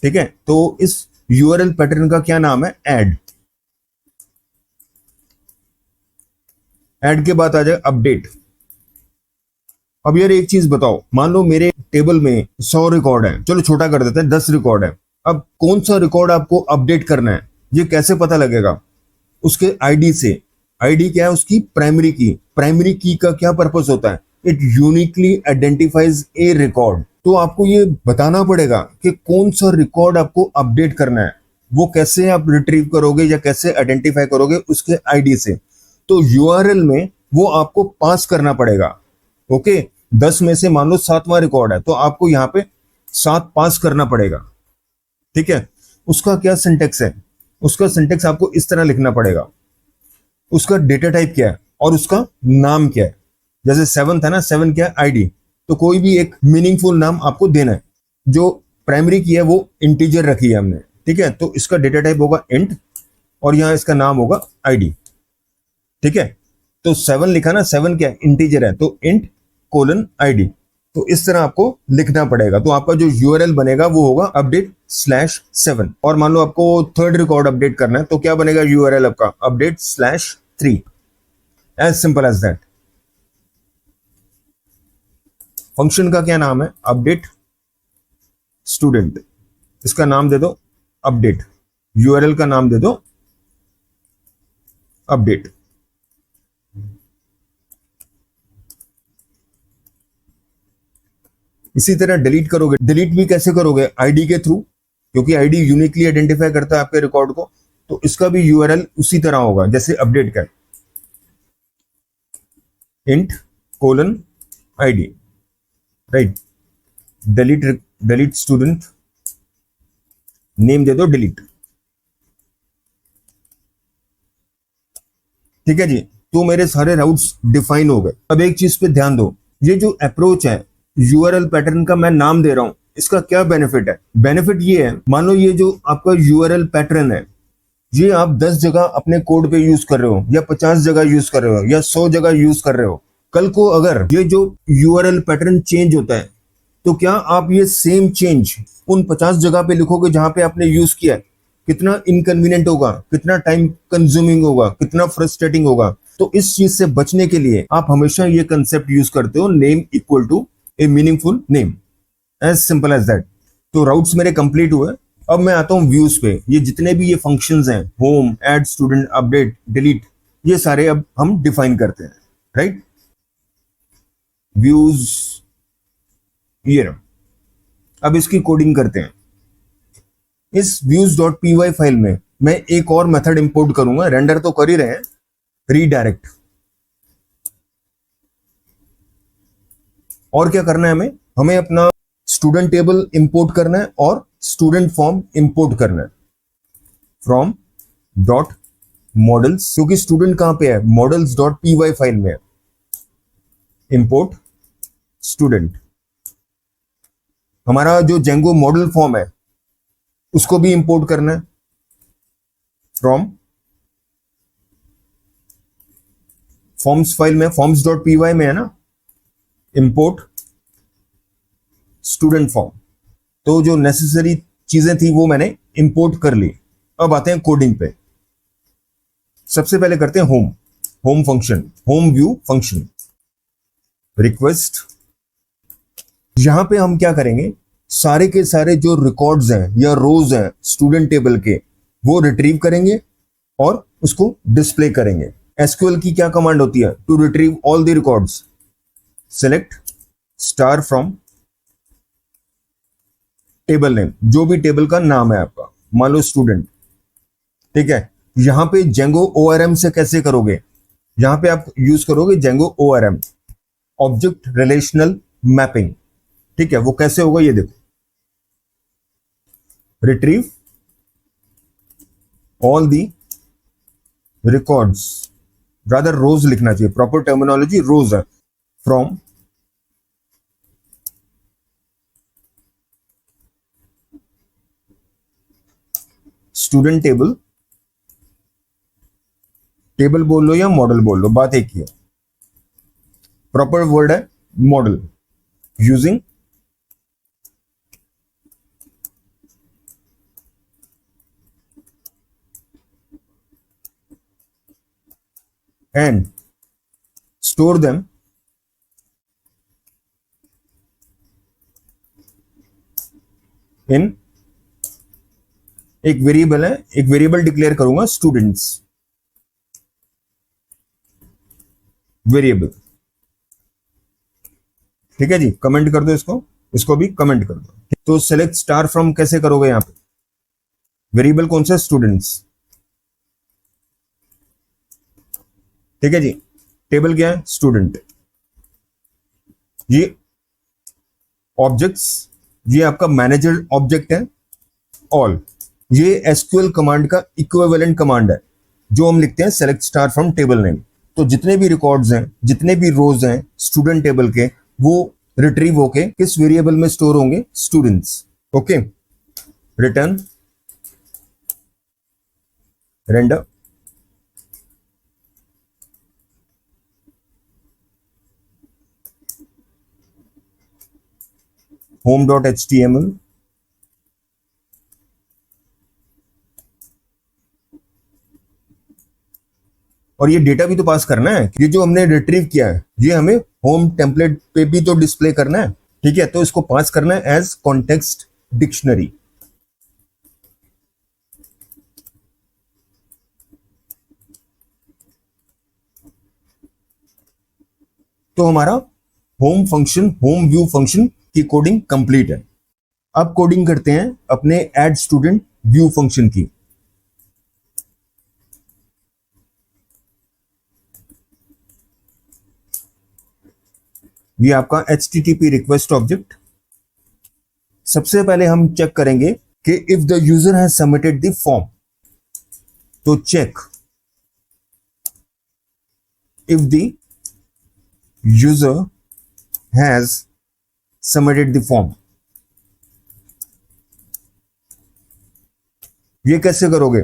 ठीक है, तो इस यूआरएल पैटर्न का क्या नाम है, ऐड। ऐड के बाद आ जाए अपडेट। अब यार एक चीज बताओ, मान लो मेरे टेबल में 100 रिकॉर्ड है, चलो छोटा कर देते हैं 10 रिकॉर्ड है। अब कौन सा रिकॉर्ड आपको अपडेट करना है ये कैसे पता लगेगा, उसके आईडी से। आईडी क्या है उसकी, प्राइमरी की। प्राइमरी की का क्या पर्पस होता है, it uniquely identifies A record. तो आपको ये बताना पड़ेगा कि कौन सा रिकॉर्ड आपको अपडेट करना है। वो कैसे आप रिट्रीव करोगे या कैसे आइडेंटिफाई करोगे, उसके आईडी से। तो यूआरएल में वो आपको पास करना पड़ेगा। ओके, 10 में से मान लो 7वां रिकॉर्ड है तो आपको यहाँ पे 7 पास करना पड़ेगा, ठीक है। उसका क्या सिंटेक्स है, उसका सिंटेक्स आपको इस तरह लिखना पड़ेगा, उसका डेटा टाइप क्या है और उसका नाम क्या है। जैसे 7 था ना, 7 क्या है, आईडी। तो कोई भी एक मीनिंगफुल नाम आपको देना है। जो प्राइमरी की है वो इंटीजर रखी है हमने, ठीक है। तो इसका डेटा टाइप होगा इंट और यहाँ इसका नाम होगा आईडी, ठीक है। तो 7 लिखा ना, 7 क्या है, इंटीजर है, तो इंट कोलन आईडी। तो इस तरह आपको लिखना पड़ेगा। तो आपका जो यूआरएल बनेगा वो होगा update/7। और मान लो आपको 3rd रिकॉर्ड अपडेट करना है तो क्या बनेगा यूआरएल आपका, update/3। As simple as that. Function का क्या नाम है, अपडेट स्टूडेंट। इसका नाम दे दो अपडेट, यूआरएल का नाम दे दो अपडेट। इसी तरह डिलीट करोगे, डिलीट भी कैसे करोगे, आईडी के थ्रू, क्योंकि आईडी यूनिकली आइडेंटिफाई करता है आपके रिकॉर्ड को। तो इसका भी यूआरएल उसी तरह होगा जैसे अपडेट का, int colon ID, right. Delete student, name दे दो डिलीट, ठीक है जी। तो मेरे सारे राउट्स डिफाइन हो गए। अब एक चीज पे ध्यान दो, ये जो अप्रोच है यूआरएल पैटर्न का मैं नाम दे रहा हूं, इसका क्या बेनिफिट है। बेनिफिट ये है, मान लो ये जो आपका यूआरएल पैटर्न है ये आप 10 जगह अपने कोड पे यूज कर रहे हो या 50 जगह यूज कर रहे हो या 100 जगह यूज कर रहे हो। कल को अगर ये जो यूआरएल पैटर्न चेंज होता है तो क्या आप ये सेम चेंज उन 50 जगह पे लिखोगे जहां पे आपने यूज किया है। कितना इनकन्वीनियंट होगा, कितना टाइम कंज्यूमिंग होगा, कितना फ्रस्ट्रेटिंग होगा। तो इस चीज से बचने के लिए आप हमेशा ये कंसेप्ट यूज करते हो, name equal to a meaningful name, as simple as that. तो राउट्स मेरे कंप्लीट हुए। अब मैं आता हूं व्यूज पे। ये जितने भी ये फंक्शंस हैं, home, add student, update, delete, ये सारे अब हम डिफाइन करते हैं, राइट। व्यूज ये रहा। अब इसकी कोडिंग करते हैं। इस views.py फाइल में मैं एक और मेथड इंपोर्ट करूंगा, रेंडर तो कर ही रहे हैं, रीडायरेक्ट। और क्या करना है हमें? हमें अपना स्टूडेंट टेबल इंपोर्ट करना है और स्टूडेंट फॉर्म इंपोर्ट करना है फ्रॉम डॉट मॉडल्स, क्योंकि स्टूडेंट कहां पे है? models.py फाइल में है। Import student. हमारा जो जेंगो मॉडल फॉर्म है उसको भी इंपोर्ट करना है फ्रॉम फॉर्म्स फाइल में, forms.py में है ना, इंपोर्ट स्टूडेंट फॉर्म। तो जो नेसेसरी चीजें थी वो मैंने इंपोर्ट कर ली। अब आते हैं कोडिंग पे। सबसे पहले करते हैं home function, home view function, request. यहां पे हम क्या करेंगे? सारे के सारे जो रिकॉर्ड्स हैं या रोज हैं स्टूडेंट टेबल के, वो रिट्रीव करेंगे और उसको डिस्प्ले करेंगे। एसक्यूएल की क्या कमांड होती है? To retrieve all the records, select star from table name, जो भी टेबल का नाम है आपका, मान लो स्टूडेंट, ठीक है। यहां पे जेंगो ORM से कैसे करोगे? यहां पे आप यूज करोगे Django ORM, object relational mapping, ठीक है। वो कैसे होगा ये देखो, retrieve all the records, rather रोज लिखना चाहिए, प्रॉपर टर्मिनोलॉजी रोज है, फ्रॉम स्टूडेंट टेबल, टेबल बोल लो या मॉडल बोल लो, बात एक ही है। प्रॉपर वर्ड है model, using and store them in, एक वेरिएबल है, एक वेरिएबल डिक्लेयर करूंगा स्टूडेंट्स वेरिएबल, ठीक है जी। कमेंट कर दो इसको, इसको भी कमेंट कर दो। तो सेलेक्ट स्टार फ्रॉम कैसे करोगे? यहां पे वेरिएबल कौन सा? स्टूडेंट्स, ठीक है जी। टेबल क्या है? स्टूडेंट। ये ऑब्जेक्ट्स, ये आपका मैनेजर ऑब्जेक्ट है। ऑल, ये एसक्यूएल कमांड का इक्विवेलेंट कमांड है जो हम लिखते हैं select star from table name. तो जितने भी रिकॉर्ड्स हैं, जितने भी रोज हैं स्टूडेंट टेबल के, वो रिट्रीव होके किस वेरिएबल में स्टोर होंगे? Students. Okay, return render, home.html, और ये डेटा भी तो पास करना है। ये जो हमने रिट्रीव किया है ये हमें होम टेम्पलेट पे भी तो डिस्प्ले करना है, ठीक है। तो इसको पास करना है एज कॉन्टेक्स्ट डिक्शनरी। तो हमारा home function, home view function की कोडिंग कंप्लीट है। अब कोडिंग करते हैं अपने ऐड स्टूडेंट व्यू फंक्शन की। ये आपका HTTP रिक्वेस्ट ऑब्जेक्ट। सबसे पहले हम चेक करेंगे कि if the user has submitted the form, तो check if the user has submitted the form. ये कैसे करोगे?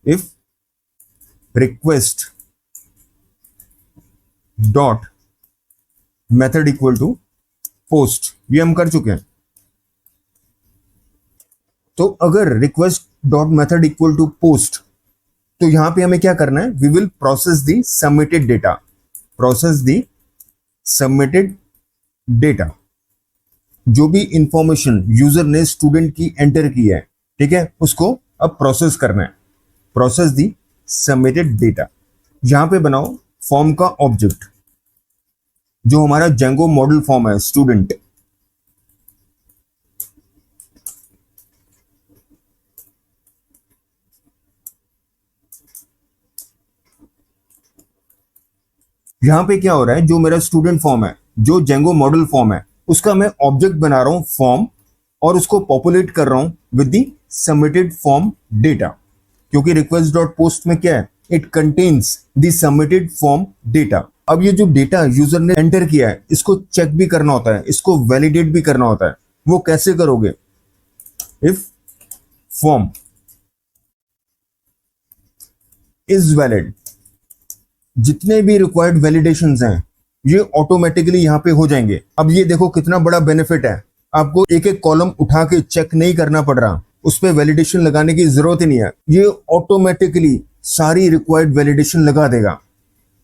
If request dot method equal to post, ये हम कर चुके हैं। तो अगर request dot method equal to post, तो यहां पे हमें क्या करना है? We will process the submitted data, process the submitted data. जो भी इंफॉर्मेशन यूजर ने स्टूडेंट की एंटर की है ठीक है, उसको अब प्रोसेस करना है। प्रोसेस दी सबमिटेड डेटा। यहां पे बनाओ फॉर्म का ऑब्जेक्ट, जो हमारा जेंगो मॉडल फॉर्म है स्टूडेंट। यहां पे क्या हो रहा है, जो मेरा स्टूडेंट फॉर्म है, जो जेंगो मॉडल फॉर्म है, उसका मैं ऑब्जेक्ट बना रहा हूं फॉर्म, और उसको पॉपुलेट कर रहा हूं with the submitted form data. क्योंकि रिक्वेस्ट डॉट पोस्ट में क्या है, it contains the submitted form data. अब ये जो डेटा यूजर ने एंटर किया है, इसको चेक भी करना होता है, इसको वैलिडेट भी करना होता है। वो कैसे करोगे? इफ फॉर्म इज वैलिड, जितने भी रिक्वायर्ड वैलिडेशंस हैं ये ऑटोमेटिकली यहां पे हो जाएंगे। अब ये देखो कितना बड़ा बेनिफिट है, आपको एक एक कॉलम उठा के चेक नहीं करना पड़ रहा, उस पर वैलिडेशन लगाने की जरूरत ही नहीं है, ये ऑटोमेटिकली सारी रिक्वायर्ड वैलिडेशन लगा देगा।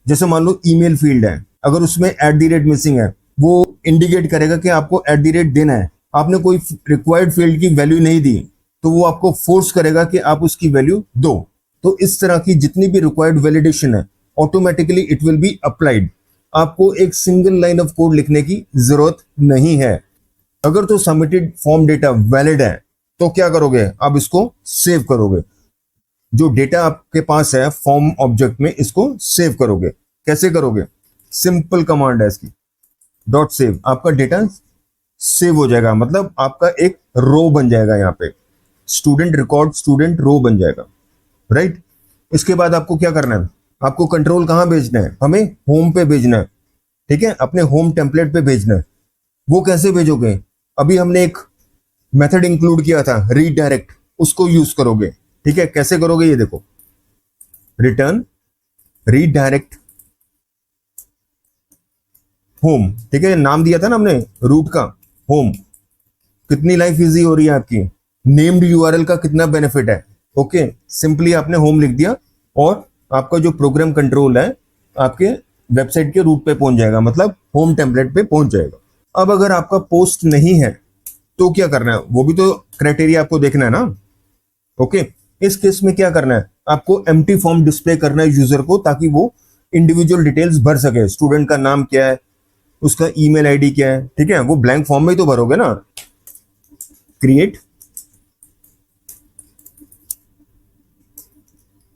जैसे मान लो ईमेल फील्ड है, अगर उसमें @ मिसिंग है, वो इंडिकेट करेगा कि आपको @ देना है। आपने कोई रिक्वायर्ड फील्ड की वैल्यू नहीं दी, तो वो आपको फोर्स करेगा कि आप उसकी वैल्यू दो। तो इस तरह की जितनी भी रिक्वायर्ड वैलिडेशन है, automatically it will be applied. आपको एक सिंगल लाइन ऑफ कोड लिखने की जरूरत नहीं है। अगर तो सबमिटेड फॉर्म डेटा वैलिड है, तो क्या करोगे, आप इसको सेव करोगे। जो डेटा आपके पास है फॉर्म ऑब्जेक्ट में, इसको सेव करोगे। कैसे करोगे? सिंपल कमांड है इसकी, डॉट सेव। आपका डेटा सेव हो जाएगा, मतलब आपका एक रो बन जाएगा, यहाँ पे स्टूडेंट रिकॉर्ड स्टूडेंट रो बन जाएगा, राइट। इसके बाद आपको क्या करना है, आपको कंट्रोल कहां भेजना है, हमें होम पे भेजना है, ठीक है, अपने होम टेम्पलेट पे भेजना है। वो कैसे भेजोगे? अभी हमने एक मेथड इंक्लूड किया था रीडायरेक्ट, उसको यूज करोगे। ठीक है, कैसे करोगे ये देखो, रिटर्न रीडायरेक्ट होम। ठीक है, नाम दिया था ना हमने रूट का, होम। कितनी लाइफ इजी हो रही है आपकी। नेम्ड यूआरएल का कितना बेनिफिट है। ओके, सिंपली आपने होम लिख दिया और आपका जो प्रोग्राम कंट्रोल है आपके वेबसाइट के रूट पे पहुंच जाएगा, मतलब होम टेम्पलेट पे पहुंच जाएगा। अब अगर आपका पोस्ट नहीं है तो क्या करना है, वो भी तो क्राइटेरिया आपको देखना है ना। ओके, इस केस में क्या करना है, आपको एम्प्टी फॉर्म डिस्प्ले करना है यूजर को, ताकि वो इंडिविजुअल डिटेल्स भर सके। स्टूडेंट का नाम क्या है, उसका ईमेल आईडी क्या है, ठीक है, वो ब्लैंक फॉर्म में ही तो भरोगे ना। Create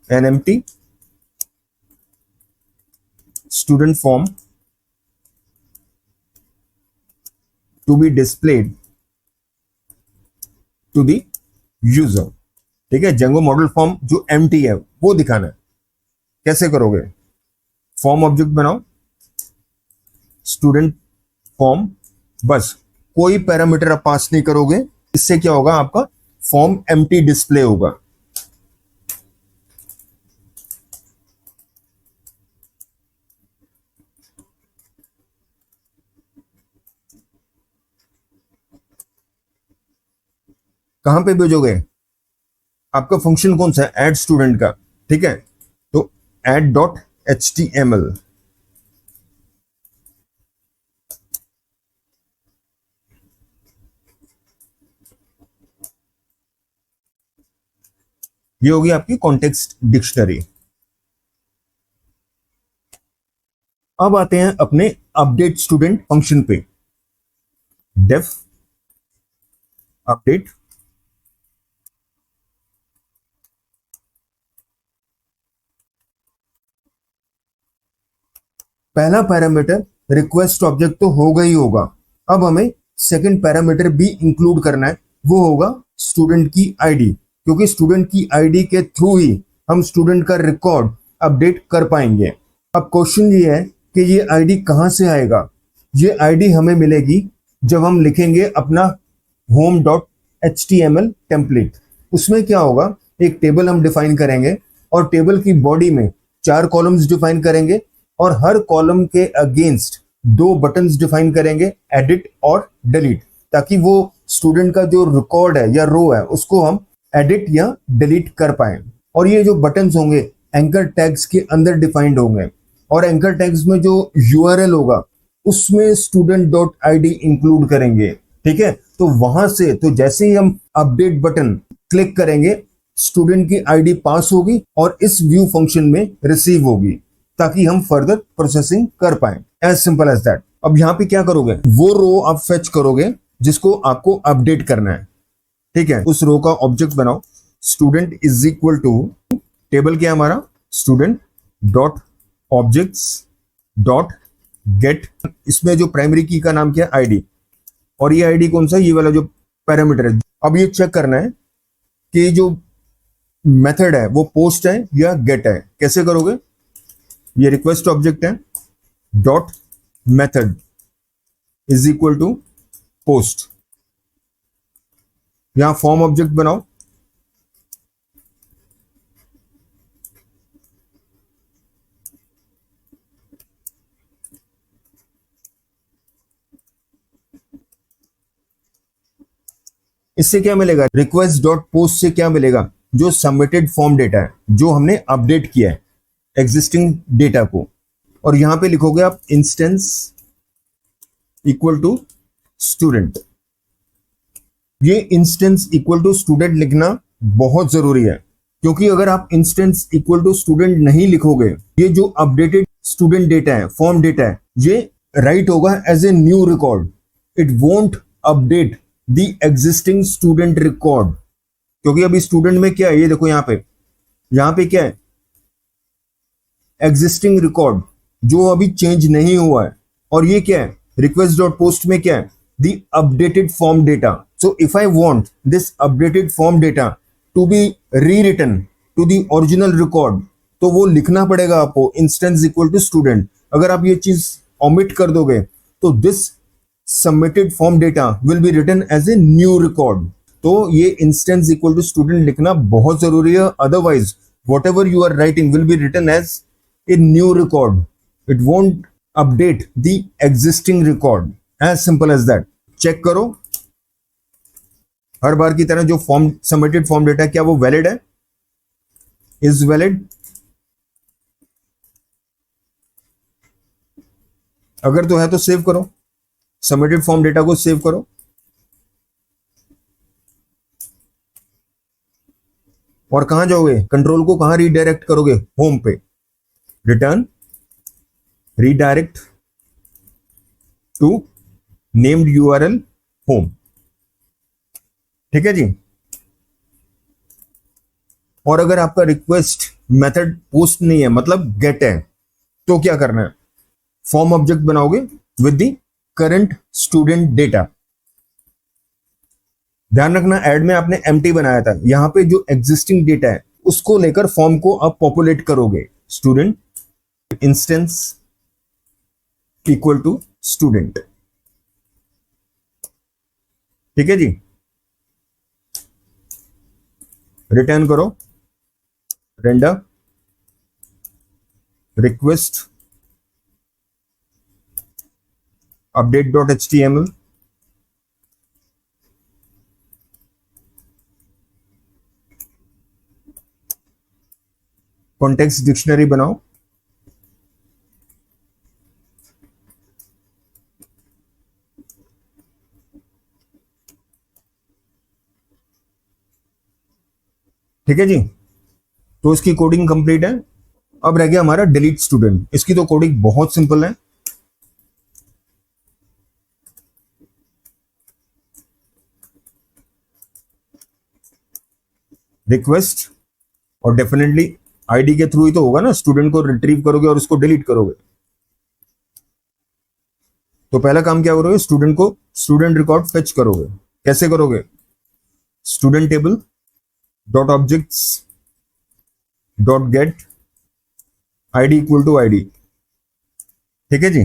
an empty student form to be displayed to the user. ठीक है, जेंगो मॉडल फॉर्म जो एम्प्टी है वो दिखाना है। कैसे करोगे, फॉर्म ऑब्जेक्ट बनाओ, स्टूडेंट फॉर्म, बस कोई पैरामीटर आप पास नहीं करोगे। इससे क्या होगा, आपका फॉर्म एम्प्टी डिस्प्ले होगा। कहां पे भेजोगे, आपका फंक्शन कौन सा है, ऐड स्टूडेंट का। ठीक है, तो add.html, ये होगी आपकी कॉन्टेक्स्ट डिक्शनरी। अब आते हैं अपने अपडेट स्टूडेंट फंक्शन पे। डेफ अपडेट पहला पैरामीटर रिक्वेस्ट ऑब्जेक्ट तो होगा ही होगा। अब हमें सेकंड पैरामीटर भी इंक्लूड करना है, वो होगा स्टूडेंट की आईडी, क्योंकि स्टूडेंट की आईडी के थ्रू ही हम स्टूडेंट का रिकॉर्ड अपडेट कर पाएंगे। अब क्वेश्चन ये है कि ये आईडी कहां से आएगा। ये आईडी हमें मिलेगी जब हम लिखेंगे अपना home.html टेम्पलेट। उसमें क्या होगा, एक टेबल हम डिफाइन करेंगे और टेबल की बॉडी में 4 कॉलम्स डिफाइन करेंगे और हर कॉलम के अगेंस्ट 2 बटन्स डिफाइन करेंगे, एडिट और डिलीट, ताकि वो स्टूडेंट का जो रिकॉर्ड है या रो है उसको हम एडिट या डिलीट कर पाए। और ये जो बटन्स होंगे एंकर टैग्स के अंदर डिफाइंड होंगे, और एंकर टैग्स में जो यूआरएल होगा उसमें student.id इंक्लूड करेंगे। ठीक है, तो वहां से तो जैसे ही हम अपडेट बटन क्लिक करेंगे, स्टूडेंट की आईडी पास होगी और इस व्यू फंक्शन में रिसीव होगी ताकि हम फर्दर प्रोसेसिंग कर पाए। As simple as that. अब यहां पे क्या करोगे, वो रो आप फेच करोगे जिसको आपको अपडेट करना है। ठीक है, उस रो का ऑब्जेक्ट बनाओ, student is equal to, table क्या है हमारा, student dot objects dot get, इसमें जो प्राइमरी की का नाम क्या है, आईडी, और ये आईडी कौन सा, ये वाला जो पैरामीटर है। अब ये चेक करना है कि जो मेथड है वो पोस्ट है या गेट है। कैसे करोगे, ये रिक्वेस्ट ऑब्जेक्ट है, dot method is equal to post, यहां फॉर्म ऑब्जेक्ट बनाओ, इससे क्या मिलेगा, रिक्वेस्ट डॉट पोस्ट से क्या मिलेगा, जो सबमिटेड फॉर्म डेटा है, जो हमने अपडेट किया है एग्जिस्टिंग डेटा को। और यहां पे लिखोगे आप इंस्टेंस इक्वल टू स्टूडेंट। ये इंस्टेंस इक्वल टू स्टूडेंट लिखना बहुत जरूरी है, क्योंकि अगर आप इंस्टेंस इक्वल टू स्टूडेंट नहीं लिखोगे, ये जो अपडेटेड स्टूडेंट डेटा है, फॉर्म डेटा है, ये राइट होगा as a new record, it won't update the existing student record. क्योंकि अभी स्टूडेंट में क्या है, ये देखो यहां पे क्या है, एग्जिस्टिंग रिकॉर्ड जो अभी चेंज नहीं हुआ है। और ये क्या है, रिक्वेस्ट डॉट पोस्ट में क्या है, the updated form data. So if I want this updated form data to be rewritten to the original record, तो वो लिखना पड़ेगा आपको इंस्टेंस इक्वल टू स्टूडेंट। अगर आप ये चीज ओमिट कर दोगे तो this submitted form data will be written as a new record. तो ये इंस्टेंस इक्वल टू स्टूडेंट लिखना बहुत जरूरी है, otherwise whatever you are writing will be written as a new record, it won't update the existing record, as simple as that. Check करो हर बार की तरह जो फॉर्म सबमिटेड फॉर्म डेटा क्या वो वैलिड है, इज वैलिड। अगर तो है तो सेव करो, सबमिटेड फॉर्म डेटा को सेव करो। और कहां जाओगे, कंट्रोल को कहां रीडायरेक्ट करोगे, होम पे, return redirect to named URL home. ठीक है जी। और अगर आपका रिक्वेस्ट मेथड पोस्ट नहीं है, मतलब गेट है, तो क्या करना है, फॉर्म ऑब्जेक्ट बनाओगे with the current student data. ध्यान रखना, ऐड में आपने एम्प्टी बनाया था, यहां पे जो एग्जिस्टिंग डेटा है उसको लेकर फॉर्म को आप पॉपुलेट करोगे, student instance equal to student. ठीक है जी, रिटर्न करो render request update dot HTML, context dictionary बनाओ, ठीक है जी। तो इसकी कोडिंग कंप्लीट है। अब रह गया हमारा डिलीट स्टूडेंट। इसकी तो कोडिंग बहुत सिंपल है। रिक्वेस्ट और डेफिनेटली आईडी के थ्रू ही तो होगा ना, स्टूडेंट को रिट्रीव करोगे और उसको डिलीट करोगे। तो पहला काम क्या करोगे, स्टूडेंट को स्टूडेंट रिकॉर्ड फेच करोगे। कैसे करोगे, student table dot objects dot get ID equal to ID. ठीक है जी।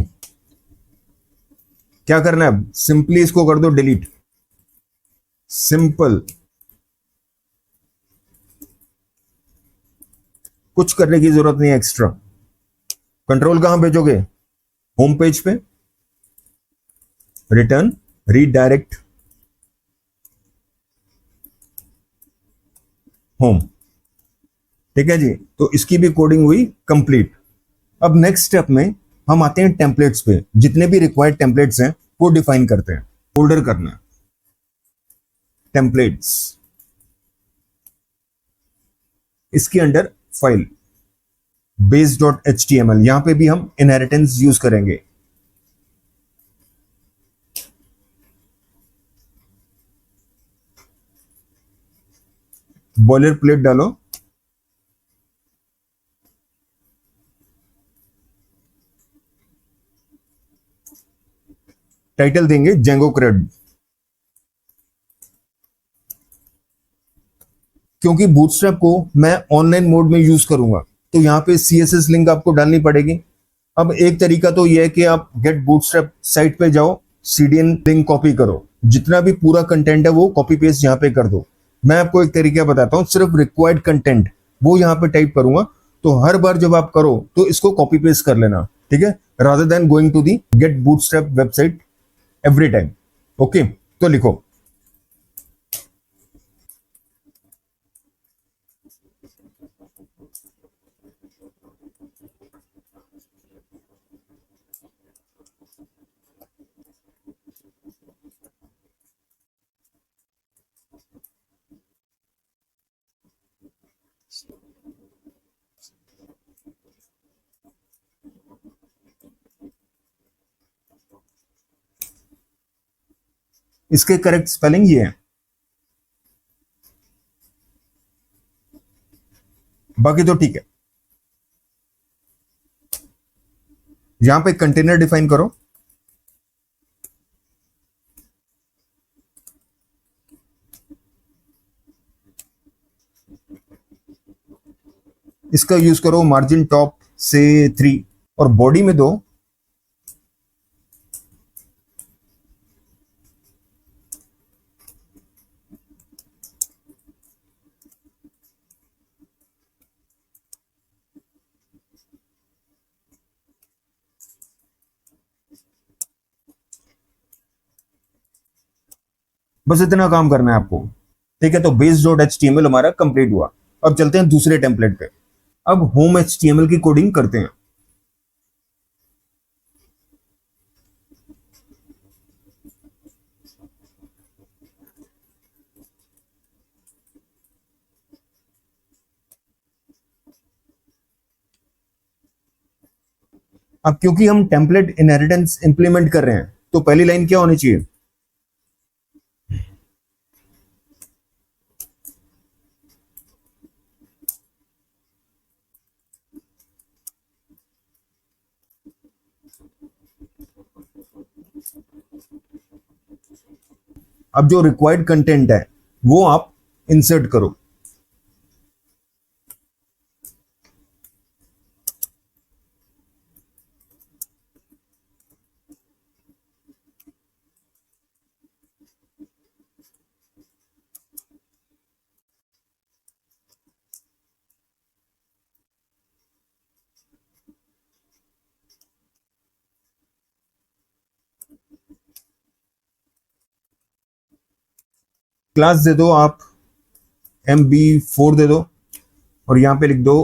क्या करना है, अब सिंपली इसको कर दो डिलीट, सिंपल, कुछ करने की जरूरत नहीं है एक्स्ट्रा। कंट्रोल कहां भेजोगे, होम पेज पे, रिटर्न रीडायरेक्ट होम। ठीक है जी। तो इसकी भी कोडिंग हुई कंप्लीट। अब नेक्स्ट स्टेप में हम आते हैं टेम्पलेट्स पे। जितने भी रिक्वायर्ड टेम्पलेट्स हैं वो डिफाइन करते हैं। फोल्डर करना है टेम्पलेट्स, इसके अंडर फाइल base.html, यहां पे भी हम इनहेरिटेंस यूज करेंगे। बॉयलर प्लेट डालो, टाइटल देंगे जेंगो क्रेड, क्योंकि बूटस्ट्रैप को मैं ऑनलाइन मोड में यूज करूंगा तो यहाँ पे CSS लिंक आपको डालनी पड़ेगी। अब एक तरीका तो यह है कि आप गेट बूटस्ट्रैप साइट पे जाओ, CDN लिंक कॉपी करो, जितना भी पूरा कंटेंट है वो कॉपी पेस्ट यहाँ पे कर दो। मैं आपको एक तरीका बताता हूँ, सिर्फ रिक्वायर्ड कंटेंट वो यहाँ पे टाइप करूंगा, तो हर बार जब आप करो तो इसको कॉपी पेस्ट कर लेना, ठीक है, rather than going to the get bootstrap website every time. Okay, तो लिखो इसके करेक्ट स्पेलिंग ये है, बाकी तो ठीक है। यहां पे कंटेनर डिफाइन करो, इसका यूज करो मार्जिन टॉप से 3 और बॉडी में दो बस इतना काम करना है आपको, ठीक है। तो base.html हमारा कंप्लीट हुआ। अब चलते हैं दूसरे टेम्पलेट पे। अब होम HTML की कोडिंग करते हैं। अब क्योंकि हम टेम्पलेट इनहेरिटेंस इंप्लीमेंट कर रहे हैं तो पहली लाइन क्या होनी चाहिए, अब जो रिक्वायर्ड कंटेंट है वो आप इंसर्ट करो। क्लास दे दो आप MB4 दे दो और यहां पे लिख दो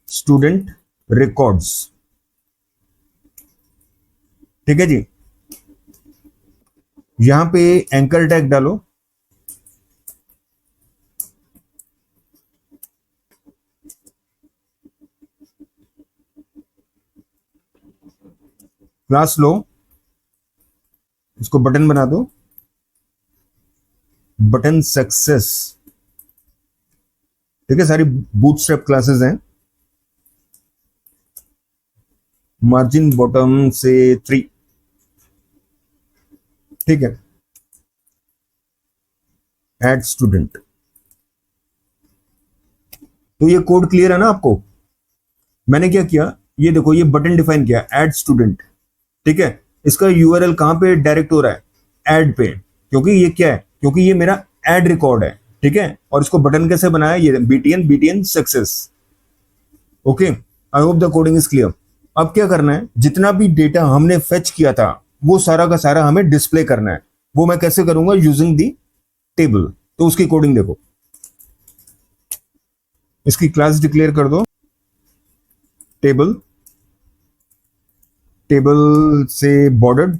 स्टूडेंट रिकॉर्ड्स, ठीक है जी। यहां पे एंकर टैग डालो, क्लास लो, इसको बटन बना दो, बटन सक्सेस, ठीक है। सारी बूटस्ट्रैप क्लासेस हैं, मार्जिन बॉटम से 3, ठीक है। एड स्टूडेंट, तो ये कोड क्लियर है ना आपको। मैंने क्या किया, ये देखो ये बटन डिफाइन किया एड स्टूडेंट, ठीक है। इसका URL कहां पे डायरेक्ट हो रहा है, एड पे, क्योंकि ये क्या है, क्योंकि ये मेरा एड रिकॉर्ड है, ठीक है। और इसको बटन कैसे बनाया, ये BTN success. Okay, I hope the coding is clear. अब क्या करना है, जितना भी डेटा हमने फेच किया था वो सारा का सारा हमें डिस्प्ले करना है। वो मैं कैसे करूंगा, यूजिंग दी टेबल। तो उसकी कोडिंग देखो, इसकी क्लास डिक्लेयर कर दो टेबल, टेबल से bordered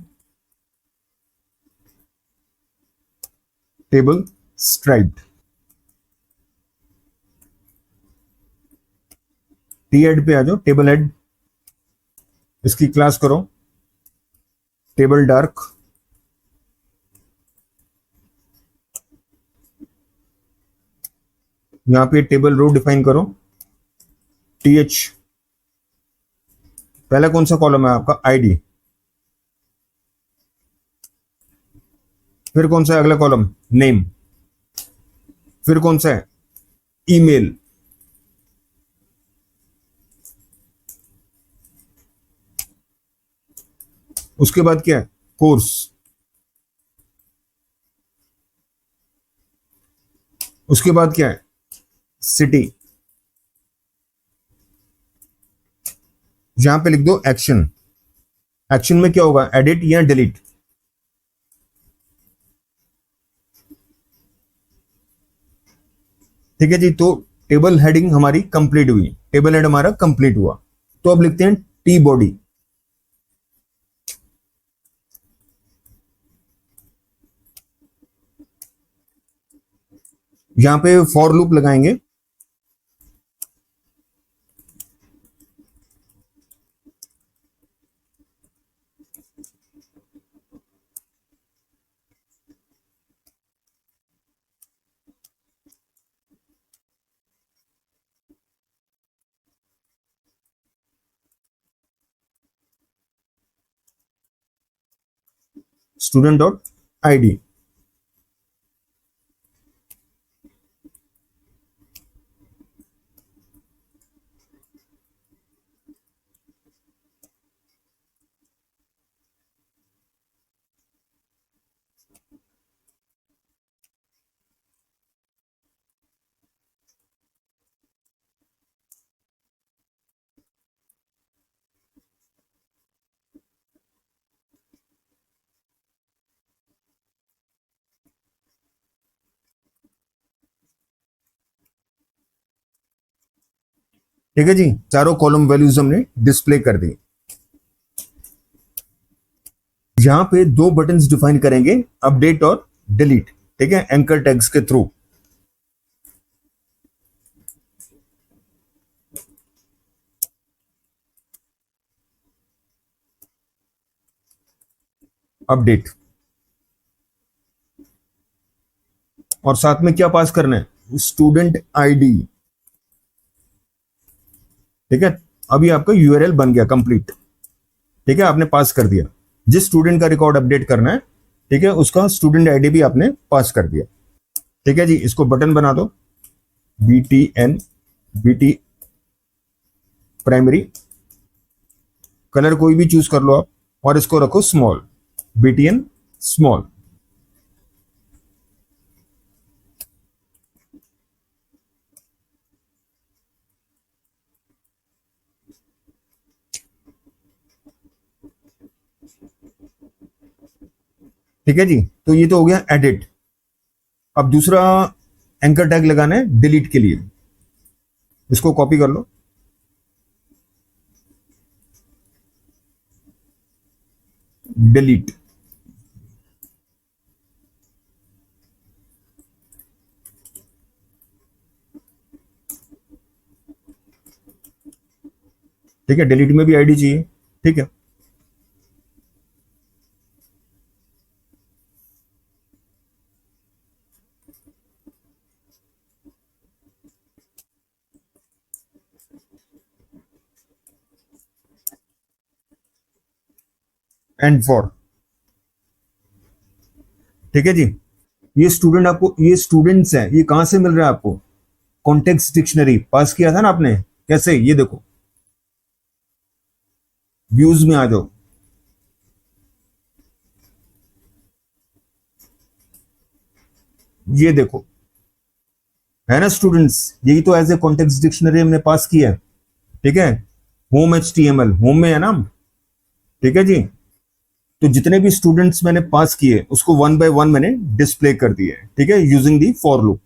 table, striped. T head पे आ जाओ, टेबल हेड, इसकी क्लास करो टेबल डार्क। यहां पे टेबल रो डिफाइन करो, टी एच। पहला कौन सा कॉलम है आपका? आईडी। फिर कौन सा है अगला कॉलम? नेम। फिर कौन सा है? ईमेल। उसके बाद क्या है? कोर्स। उसके बाद क्या है? सिटी। यहां पे लिख दो एक्शन। एक्शन में क्या होगा? एडिट या डिलीट। ठीक है जी, तो टेबल हेडिंग हमारी कंप्लीट हुई, टेबल हेड हमारा कंप्लीट हुआ। तो अब लिखते हैं टी बॉडी। यहां पे फॉर लूप लगाएंगे। Student dot ID. ठीक है जी, चारों कॉलम वैल्यूज हमने डिस्प्ले कर दी। यहां पे दो बटन्स डिफाइन करेंगे, अपडेट और डिलीट। ठीक है, एंकर टैग्स के थ्रू। अपडेट, और साथ में क्या पास करना है? Student ID. ठीक है, अभी आपका यूआरएल बन गया कंप्लीट। ठीक है, आपने पास कर दिया। जिस स्टूडेंट का रिकॉर्ड अपडेट करना है, ठीक है, उसका स्टूडेंट आईडी भी आपने पास कर दिया। ठीक है जी, इसको बटन बना दो, BTN, BT प्राइमरी। कलर कोई भी चूज कर लो आप, और इसको रखो स्मॉल, BTN स्मॉल। ठीक है जी, तो ये तो हो गया एडिट। अब दूसरा एंकर टैग लगाना है डिलीट के लिए। इसको कॉपी कर लो, डिलीट। ठीक है, डिलीट में भी आईडी चाहिए। ठीक है, एंड फॉर। ठीक है जी, ये स्टूडेंट आपको, ये स्टूडेंट्स हैं, ये कहां से मिल रहा है आपको? कॉन्टेक्स्ट डिक्शनरी पास किया था ना आपने। कैसे? ये देखो, व्यूज में आ जाओ। ये देखो, है ना स्टूडेंट्स, यही तो एज ए कॉन्टेक्स्ट डिक्शनरी हमने पास किया है। ठीक है, होम HTML, होम में है ना। ठीक है जी, तो जितने भी स्टूडेंट्स मैंने पास किए उसको वन बाय वन मैंने डिस्प्ले कर दिए। ठीक है, यूजिंग दी फॉर लूप।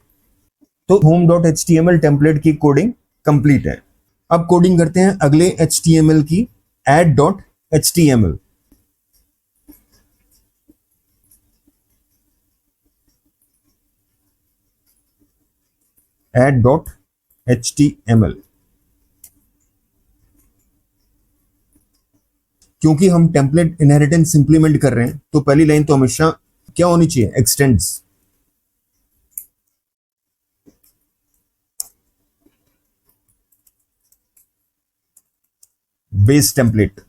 तो होम डॉट HTML टेम्पलेट की कोडिंग कंप्लीट है। अब कोडिंग करते हैं अगले HTML की, एड डॉट HTML। add.html। क्योंकि हम टेम्पलेट इनहेरिटेंस इंप्लीमेंट कर रहे हैं तो पहली लाइन तो हमेशा क्या होनी चाहिए, एक्सटेंड्स। Base template.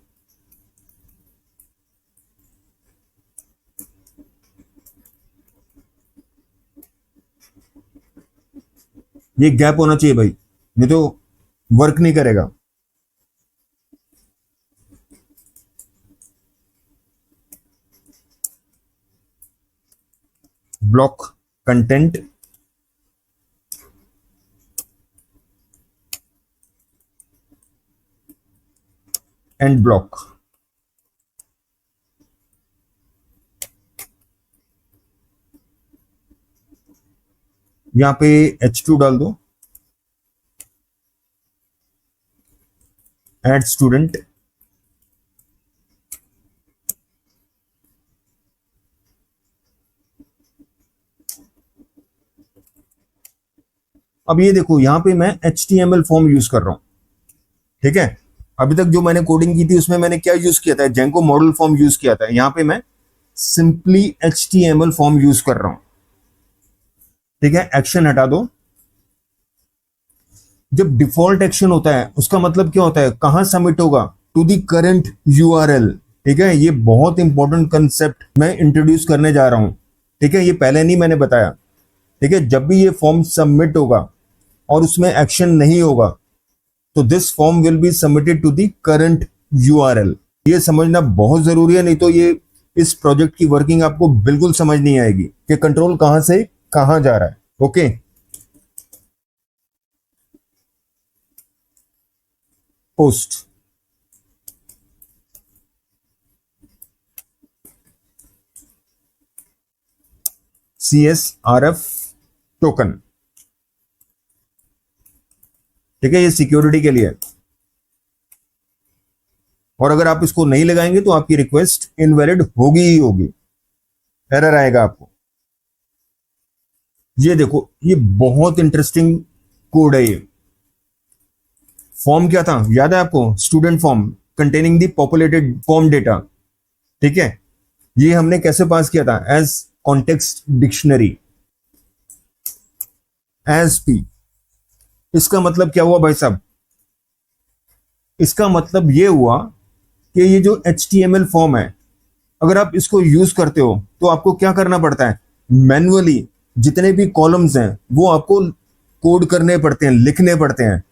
ये गैप होना चाहिए भाई, नहीं तो वर्क नहीं करेगा। Block content and block. यहां पे h2 डाल दो, एड स्टूडेंट। अब ये देखो यहां पे मैं HTML फॉर्म यूज कर रहा हूं, ठीक है। अभी तक जो मैंने कोडिंग की थी उसमें मैंने क्या यूज किया था, जेंको मॉडल फॉर्म यूज किया था। यहां पे मैं सिंपली HTML फॉर्म यूज कर रहा हूं, ठीक है। एक्शन हटा दो। जब डिफॉल्ट एक्शन होता है उसका मतलब क्या होता है, कहां सबमिट होगा, टू दी करंट URL, ठीक है। ये बहुत इंपॉर्टेंट कंसेप्ट मैं इंट्रोड्यूस करने जा रहा हूं, ठीक है। ये पहले नहीं मैंने बताया, ठीक है। जब भी ये फॉर्म सबमिट होगा और उसमें एक्शन नहीं होगा तो this form will be submitted to the current URL। ये समझना बहुत जरूरी है, नहीं तो ये इस प्रोजेक्ट की वर्किंग आपको बिल्कुल समझ नहीं आएगी कि कंट्रोल कहां से कहां जा रहा है। ओके, पोस्ट CSRF टोकन, ठीक है। ये सिक्योरिटी के लिए है। और अगर आप इसको नहीं लगाएंगे तो आपकी रिक्वेस्ट इनवैलिड होगी ही होगी, एरर आएगा आपको। ये देखो ये बहुत इंटरेस्टिंग कोड है। ये फॉर्म क्या था याद है आपको, student form containing the populated form data, ठीक है। ये हमने कैसे पास किया था, as context dictionary, as P. इसका मतलब क्या हुआ भाई साहब, इसका मतलब ये हुआ कि ये जो HTML फॉर्म है, अगर आप इसको यूज करते हो तो आपको क्या करना पड़ता है, मैन्युअली जितने भी कॉलम्स हैं वो आपको कोड करने पड़ते हैं, लिखने पड़ते हैं।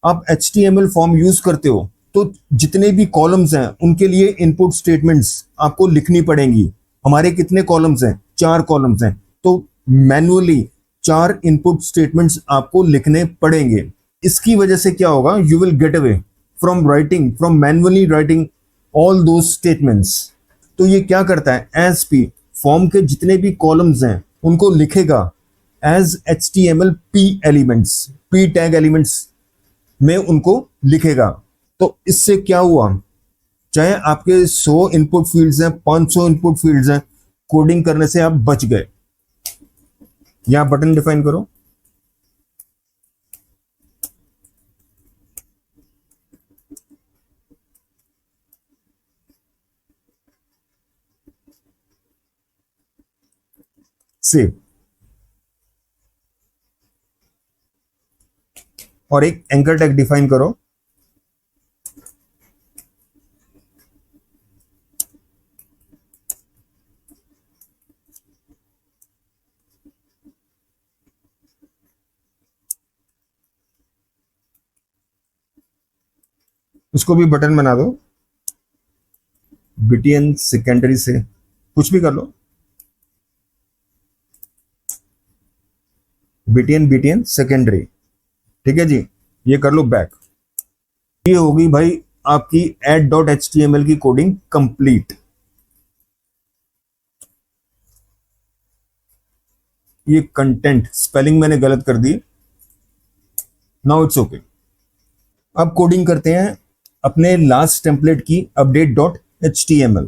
आप HTML फॉर्म यूज करते हो तो जितने भी कॉलम्स हैं उनके लिए इनपुट स्टेटमेंट्स आपको लिखनी पड़ेंगी। हमारे कितने कॉलम्स हैं, 4 कॉलम्स हैं, तो मैन्युअली 4 इनपुट स्टेटमेंट्स आपको लिखने पड़ेंगे। इसकी वजह से क्या होगा, you will get away from manually writing all दो स्टेटमेंट्स। तो ये क्या करता है, एज पी फॉर्म के जितने भी कॉलम्स हैं उनको लिखेगा as HTML P elements, P tag elements में उनको लिखेगा। तो इससे क्या हुआ, चाहे आपके 100 इनपुट फील्ड्स हैं, 500 इनपुट फील्ड्स हैं, कोडिंग करने से आप बच गए। यहां बटन डिफाइन करो, सेव, और एक एंकर टैग डिफाइन करो। इसको भी बटन बना दो, BTN सेकेंडरी से कुछ भी कर लो, BTN सेकेंडरी, ठीक है जी। ये कर लो बैक। ये होगी भाई आपकी add.html की कोडिंग कंप्लीट। ये कंटेंट स्पेलिंग मैंने गलत कर दी, नाउ इट्स ओके। अब कोडिंग करते हैं अपने लास्ट टेम्पलेट की, update.html।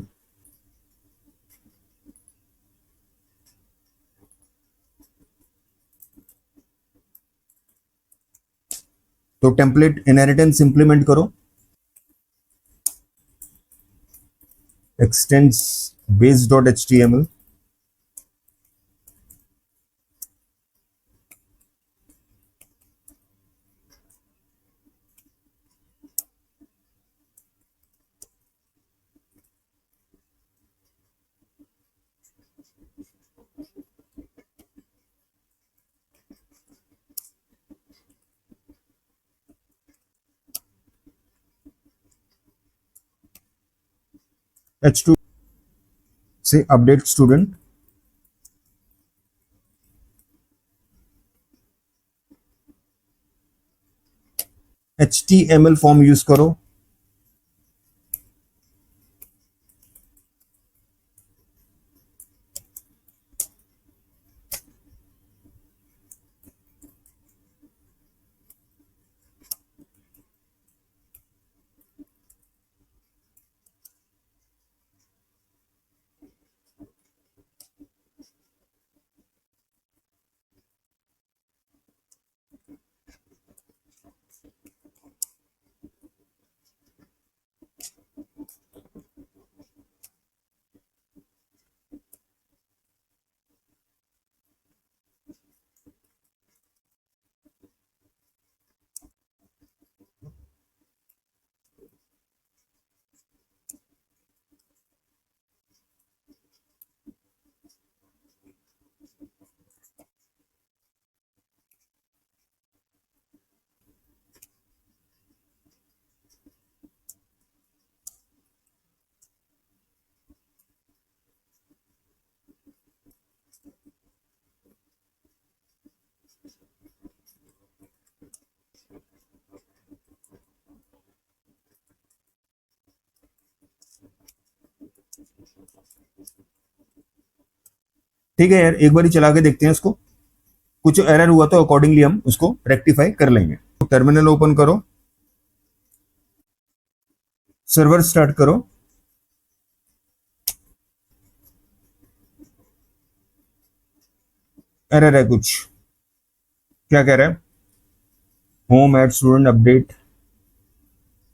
तो टेम्पलेट इनहेरिटेंस इंप्लीमेंट करो, extends base.html, h2 से update student, html form use करो, ठीक है यार, एक बार ही चला के देखते हैं इसको, कुछ एरर हुआ तो अकॉर्डिंगली हम उसको रेक्टिफाई कर लेंगे। तो टर्मिनल ओपन करो, सर्वर स्टार्ट करो, एरर है कुछ, क्या कह रहा है, home at student update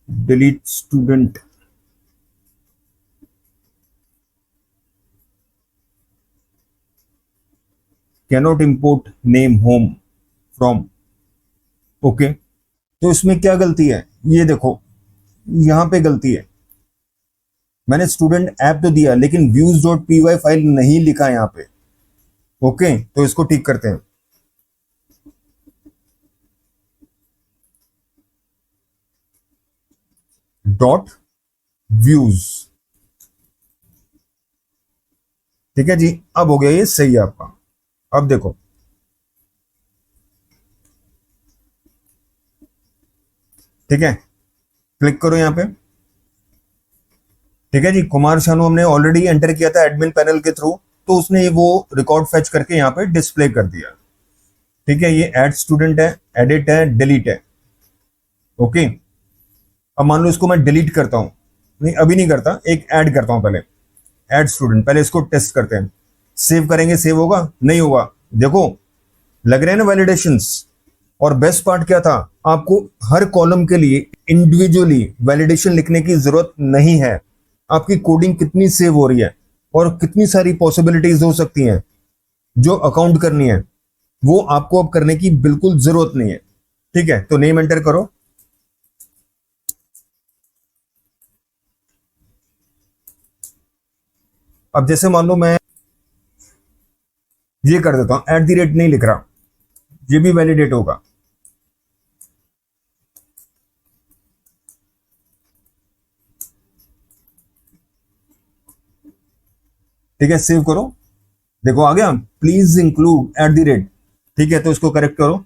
delete student, cannot import name home from, okay. तो इसमें क्या गलती है, ये देखो यहां पे गलती है, मैंने स्टूडेंट ऐप तो दिया लेकिन views.py फाइल नहीं लिखा यहां पे, ओके। तो इसको ठीक करते हैं, डॉट व्यूज, ठीक है जी, अब हो गया ये सही है आपका। अब देखो, ठीक है, क्लिक करो यहां पे, ठीक है जी। कुमार शानू हमने ऑलरेडी एंटर किया था एडमिन पैनल के थ्रू, तो उसने वो रिकॉर्ड फेच करके यहाँ पे डिस्प्ले कर दिया, ठीक है। ये ऐड स्टूडेंट है, एडिट है, डिलीट है, ओके। अब मान लो इसको मैं डिलीट करता हूं, नहीं अभी नहीं करता, एक ऐड करता हूं पहले, ऐड स्टूडेंट, पहले इसको टेस्ट करते हैं, सेव करेंगे, सेव होगा नहीं होगा, देखो लग रहे हैं ना वैलिडेशंस। और बेस्ट पार्ट क्या था, आपको हर कॉलम के लिए इंडिविजुअली वैलिडेशन लिखने की जरूरत नहीं है, आपकी कोडिंग कितनी सेव हो रही है और कितनी सारी पॉसिबिलिटीज हो सकती हैं जो अकाउंट करनी है, वो आपको अब करने की बिल्कुल जरूरत नहीं है, ठीक है। तो नेम एंटर करो, अब जैसे मान लो मैं ये कर देता हूं, एट दी रेट नहीं लिख रहा, ये भी वैलिडेट होगा, ठीक है। सेव करो, देखो आ गया, please include at the rate, ठीक है। तो इसको करेक्ट करो,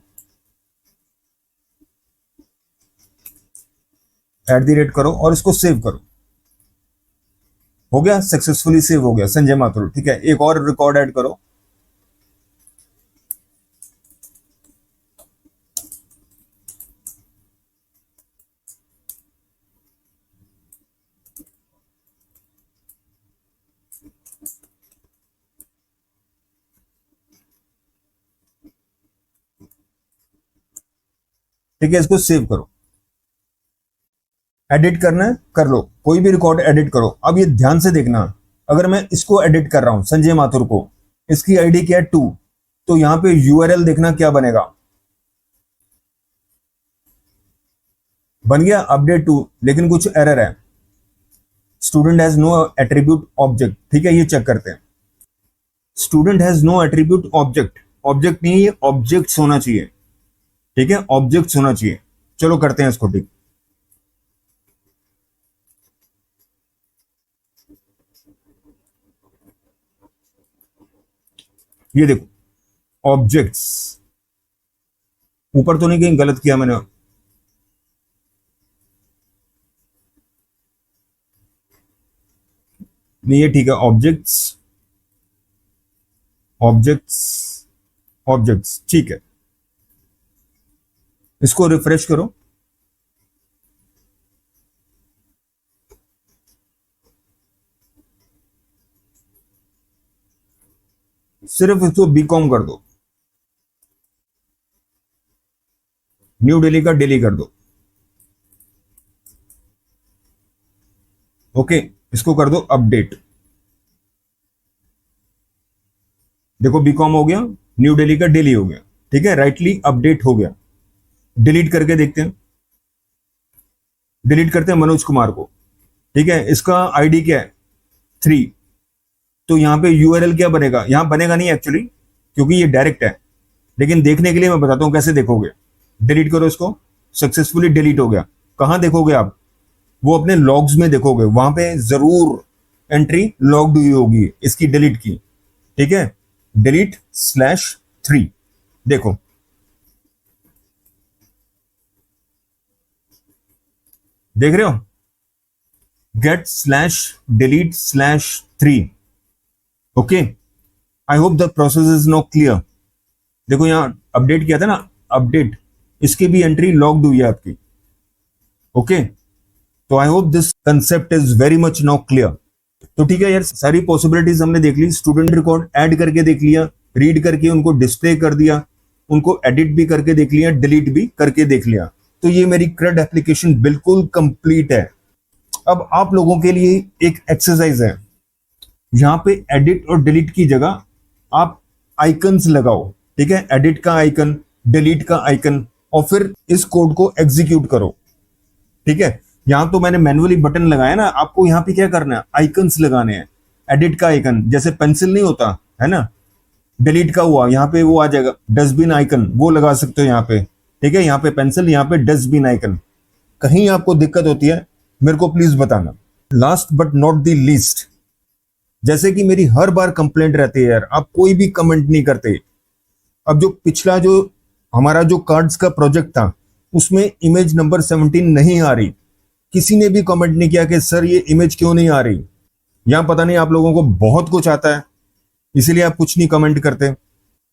एट दी रेट करो और इसको सेव करो, हो गया सक्सेसफुली सेव हो गया संजय माथुर, ठीक है। एक और रिकॉर्ड ऐड करो, ठीक है, इसको सेव करो। एडिट करना है कर लो, कोई भी रिकॉर्ड एडिट करो। अब ये ध्यान से देखना, अगर मैं इसको एडिट कर रहा हूं संजय माथुर को, इसकी आईडी क्या है 2, तो यहां पे यूआरएल देखना क्या बनेगा, बन गया अपडेट 2, लेकिन कुछ एरर है, student has no attribute object. ठीक है, ये चेक करते हैं। Student has no attribute object, object नहीं, ये ऑब्जेक्ट्स होना चाहिए। ठीक है, ऑब्जेक्ट्स होना चाहिए। चलो करते हैं इसको ठीक। ये देखो ऑब्जेक्ट्स, ऊपर तो नहीं कहीं गलत किया मैंने, नहीं ये ठीक है। ऑब्जेक्ट्स ऑब्जेक्ट्स ऑब्जेक्ट्स, ठीक है। इसको रिफ्रेश करो, सिर्फ इसको बीकॉम कर दो, न्यू दिल्ली का दिल्ली कर दो। ओके, इसको कर दो अपडेट। देखो बीकॉम हो गया, न्यू दिल्ली का दिल्ली हो गया। ठीक है, राइटली अपडेट हो गया। डिलीट करके देखते हैं, डिलीट करते हैं मनोज कुमार को। ठीक है, इसका आईडी क्या है 3, तो यहां पे यूआरएल क्या बनेगा, यहां बनेगा नहीं एक्चुअली क्योंकि ये डायरेक्ट है, लेकिन देखने के लिए मैं बताता हूं कैसे देखोगे। डिलीट करो इसको, सक्सेसफुली डिलीट हो गया। कहां देखोगे आप, वो अपने लॉग्स में देखोगे, वहां पे जरूर एंट्री लॉग्ड हुई होगी इसकी डिलीट की। ठीक है, delete/3, देखो देख रहे हो, get/delete/3। Okay, I hope the process is no clear. देखो यहां अपडेट किया था ना, अपडेट, इसकी भी एंट्री लॉग्ड हुई है आपकी। ओके, तो I hope this concept is very much now clear. तो ठीक है यार, सारी पॉसिबिलिटीज हमने देख ली, स्टूडेंट रिकॉर्ड ऐड करके देख लिया, रीड करके उनको डिस्प्ले कर दिया, उनको एडिट भी करके देख लिया, डिलीट भी करके देख लिया। तो ये मेरी CRUD एप्लीकेशन बिल्कुल कंप्लीट है। अब आप लोगों के लिए एक एक्सरसाइज है, यहां पे एडिट और डिलीट की जगह आप आइकन्स लगाओ। ठीक है, एडिट का आइकन, डिलीट का आइकन, और फिर इस कोड को एग्जीक्यूट करो। ठीक है, यहां तो मैंने मैन्युअली बटन लगाया ना, आपको यहां पे क्या करना है, आइकन्स लगाने हैं। एडिट का आइकन जैसे पेंसिल नहीं होता है ना, डिलीट का हुआ, यहाँ पे वो आ जाएगा डस्टबिन आइकन, वो लगा सकते हो यहाँ पे। ठीक है, यहाँ पे पेंसिल, यहाँ पे डस्टबिन आइकन। कहीं आपको दिक्कत होती है मेरे को प्लीज बताना। Last but not the least, जैसे कि मेरी हर बार कंप्लेंट रहती है यार, आप कोई भी कमेंट नहीं करते। अब जो पिछला जो हमारा जो कार्ड्स का प्रोजेक्ट था, उसमें इमेज नंबर 17 नहीं आ रही, किसी ने भी कमेंट नहीं किया कि सर ये इमेज क्यों नहीं आ रही। यहां पता नहीं आप लोगों को बहुत कुछ आता है, इसीलिए आप कुछ नहीं कमेंट करते।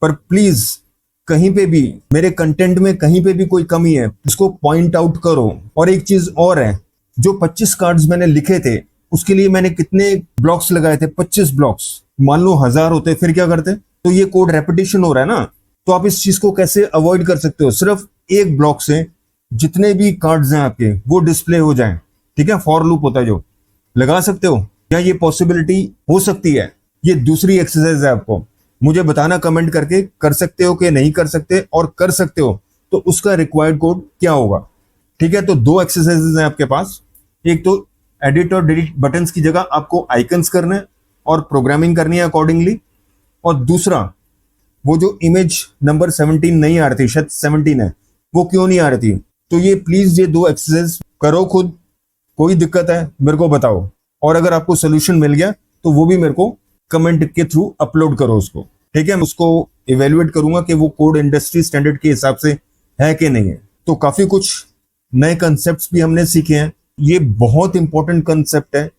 पर प्लीज कहीं पे भी मेरे कंटेंट में कहीं पे भी कोई कमी है, उसको पॉइंट आउट करो। और एक चीज और है, जो 25 कार्ड्स मैंने लिखे थे, उसके लिए मैंने कितने ब्लॉक्स लगाए थे, 25 ब्लॉक्स। मान लो 1000 होते फिर क्या करते। तो ये कोड रेपिटेशन हो रहा है ना, तो आप इस चीज को कैसे अवॉइड कर सकते हो, सिर्फ एक ब्लॉक से जितने भी कार्ड्स हैं आपके वो डिस्प्ले हो जाएं। ठीक है, फॉर लूप होता है जो, लगा सकते हो क्या, ये पॉसिबिलिटी हो सकती है। ये दूसरी एक्सरसाइज है, आपको मुझे बताना कमेंट करके, कर सकते हो कि नहीं कर सकते, और कर सकते हो तो उसका रिक्वायर्ड कोड क्या होगा। ठीक है, तो 2 एक्सरसाइजेज हैं आपके पास। एक तो एडिट और डिलीट बटन्स की जगह आपको आइकन्स करना है और प्रोग्रामिंग करनी है अकॉर्डिंगली। और दूसरा, वो जो इमेज नंबर 17 नहीं आ रही थी, शायद 17 है, वो क्यों नहीं आ रही थी। तो ये प्लीज ये 2 एक्सरसाइज करो खुद, कोई दिक्कत है मेरे को बताओ, और अगर आपको सोल्यूशन मिल गया तो वो भी मेरे को कमेंट के थ्रू अपलोड करो उसको। ठीक है, मैं उसको इवेल्युएट करूंगा कि वो कोड इंडस्ट्री स्टैंडर्ड के हिसाब से है कि नहीं है। तो काफी कुछ नए कंसेप्ट भी हमने सीखे हैं। ये बहुत इंपॉर्टेंट कंसेप्ट है,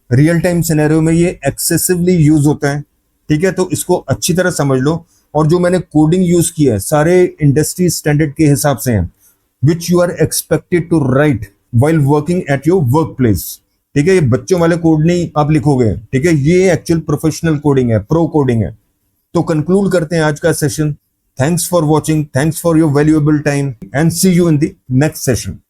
रियल टाइम सिनेरियो में ये एक्सेसिवली यूज होता है। ठीक है, तो इसको अच्छी तरह समझ लो। और जो मैंने कोडिंग यूज किया है सारे इंडस्ट्री स्टैंडर्ड के हिसाब से हैं, which you are expected to write while working at your work place. ठीक है, ये बच्चों वाले कोड नहीं आप लिखोगे। ठीक है, ये एक्चुअल प्रोफेशनल कोडिंग है, प्रो कोडिंग है। तो कंक्लूड करते हैं आज का session. Thanks for watching. Thanks for your valuable time and see you in the next session.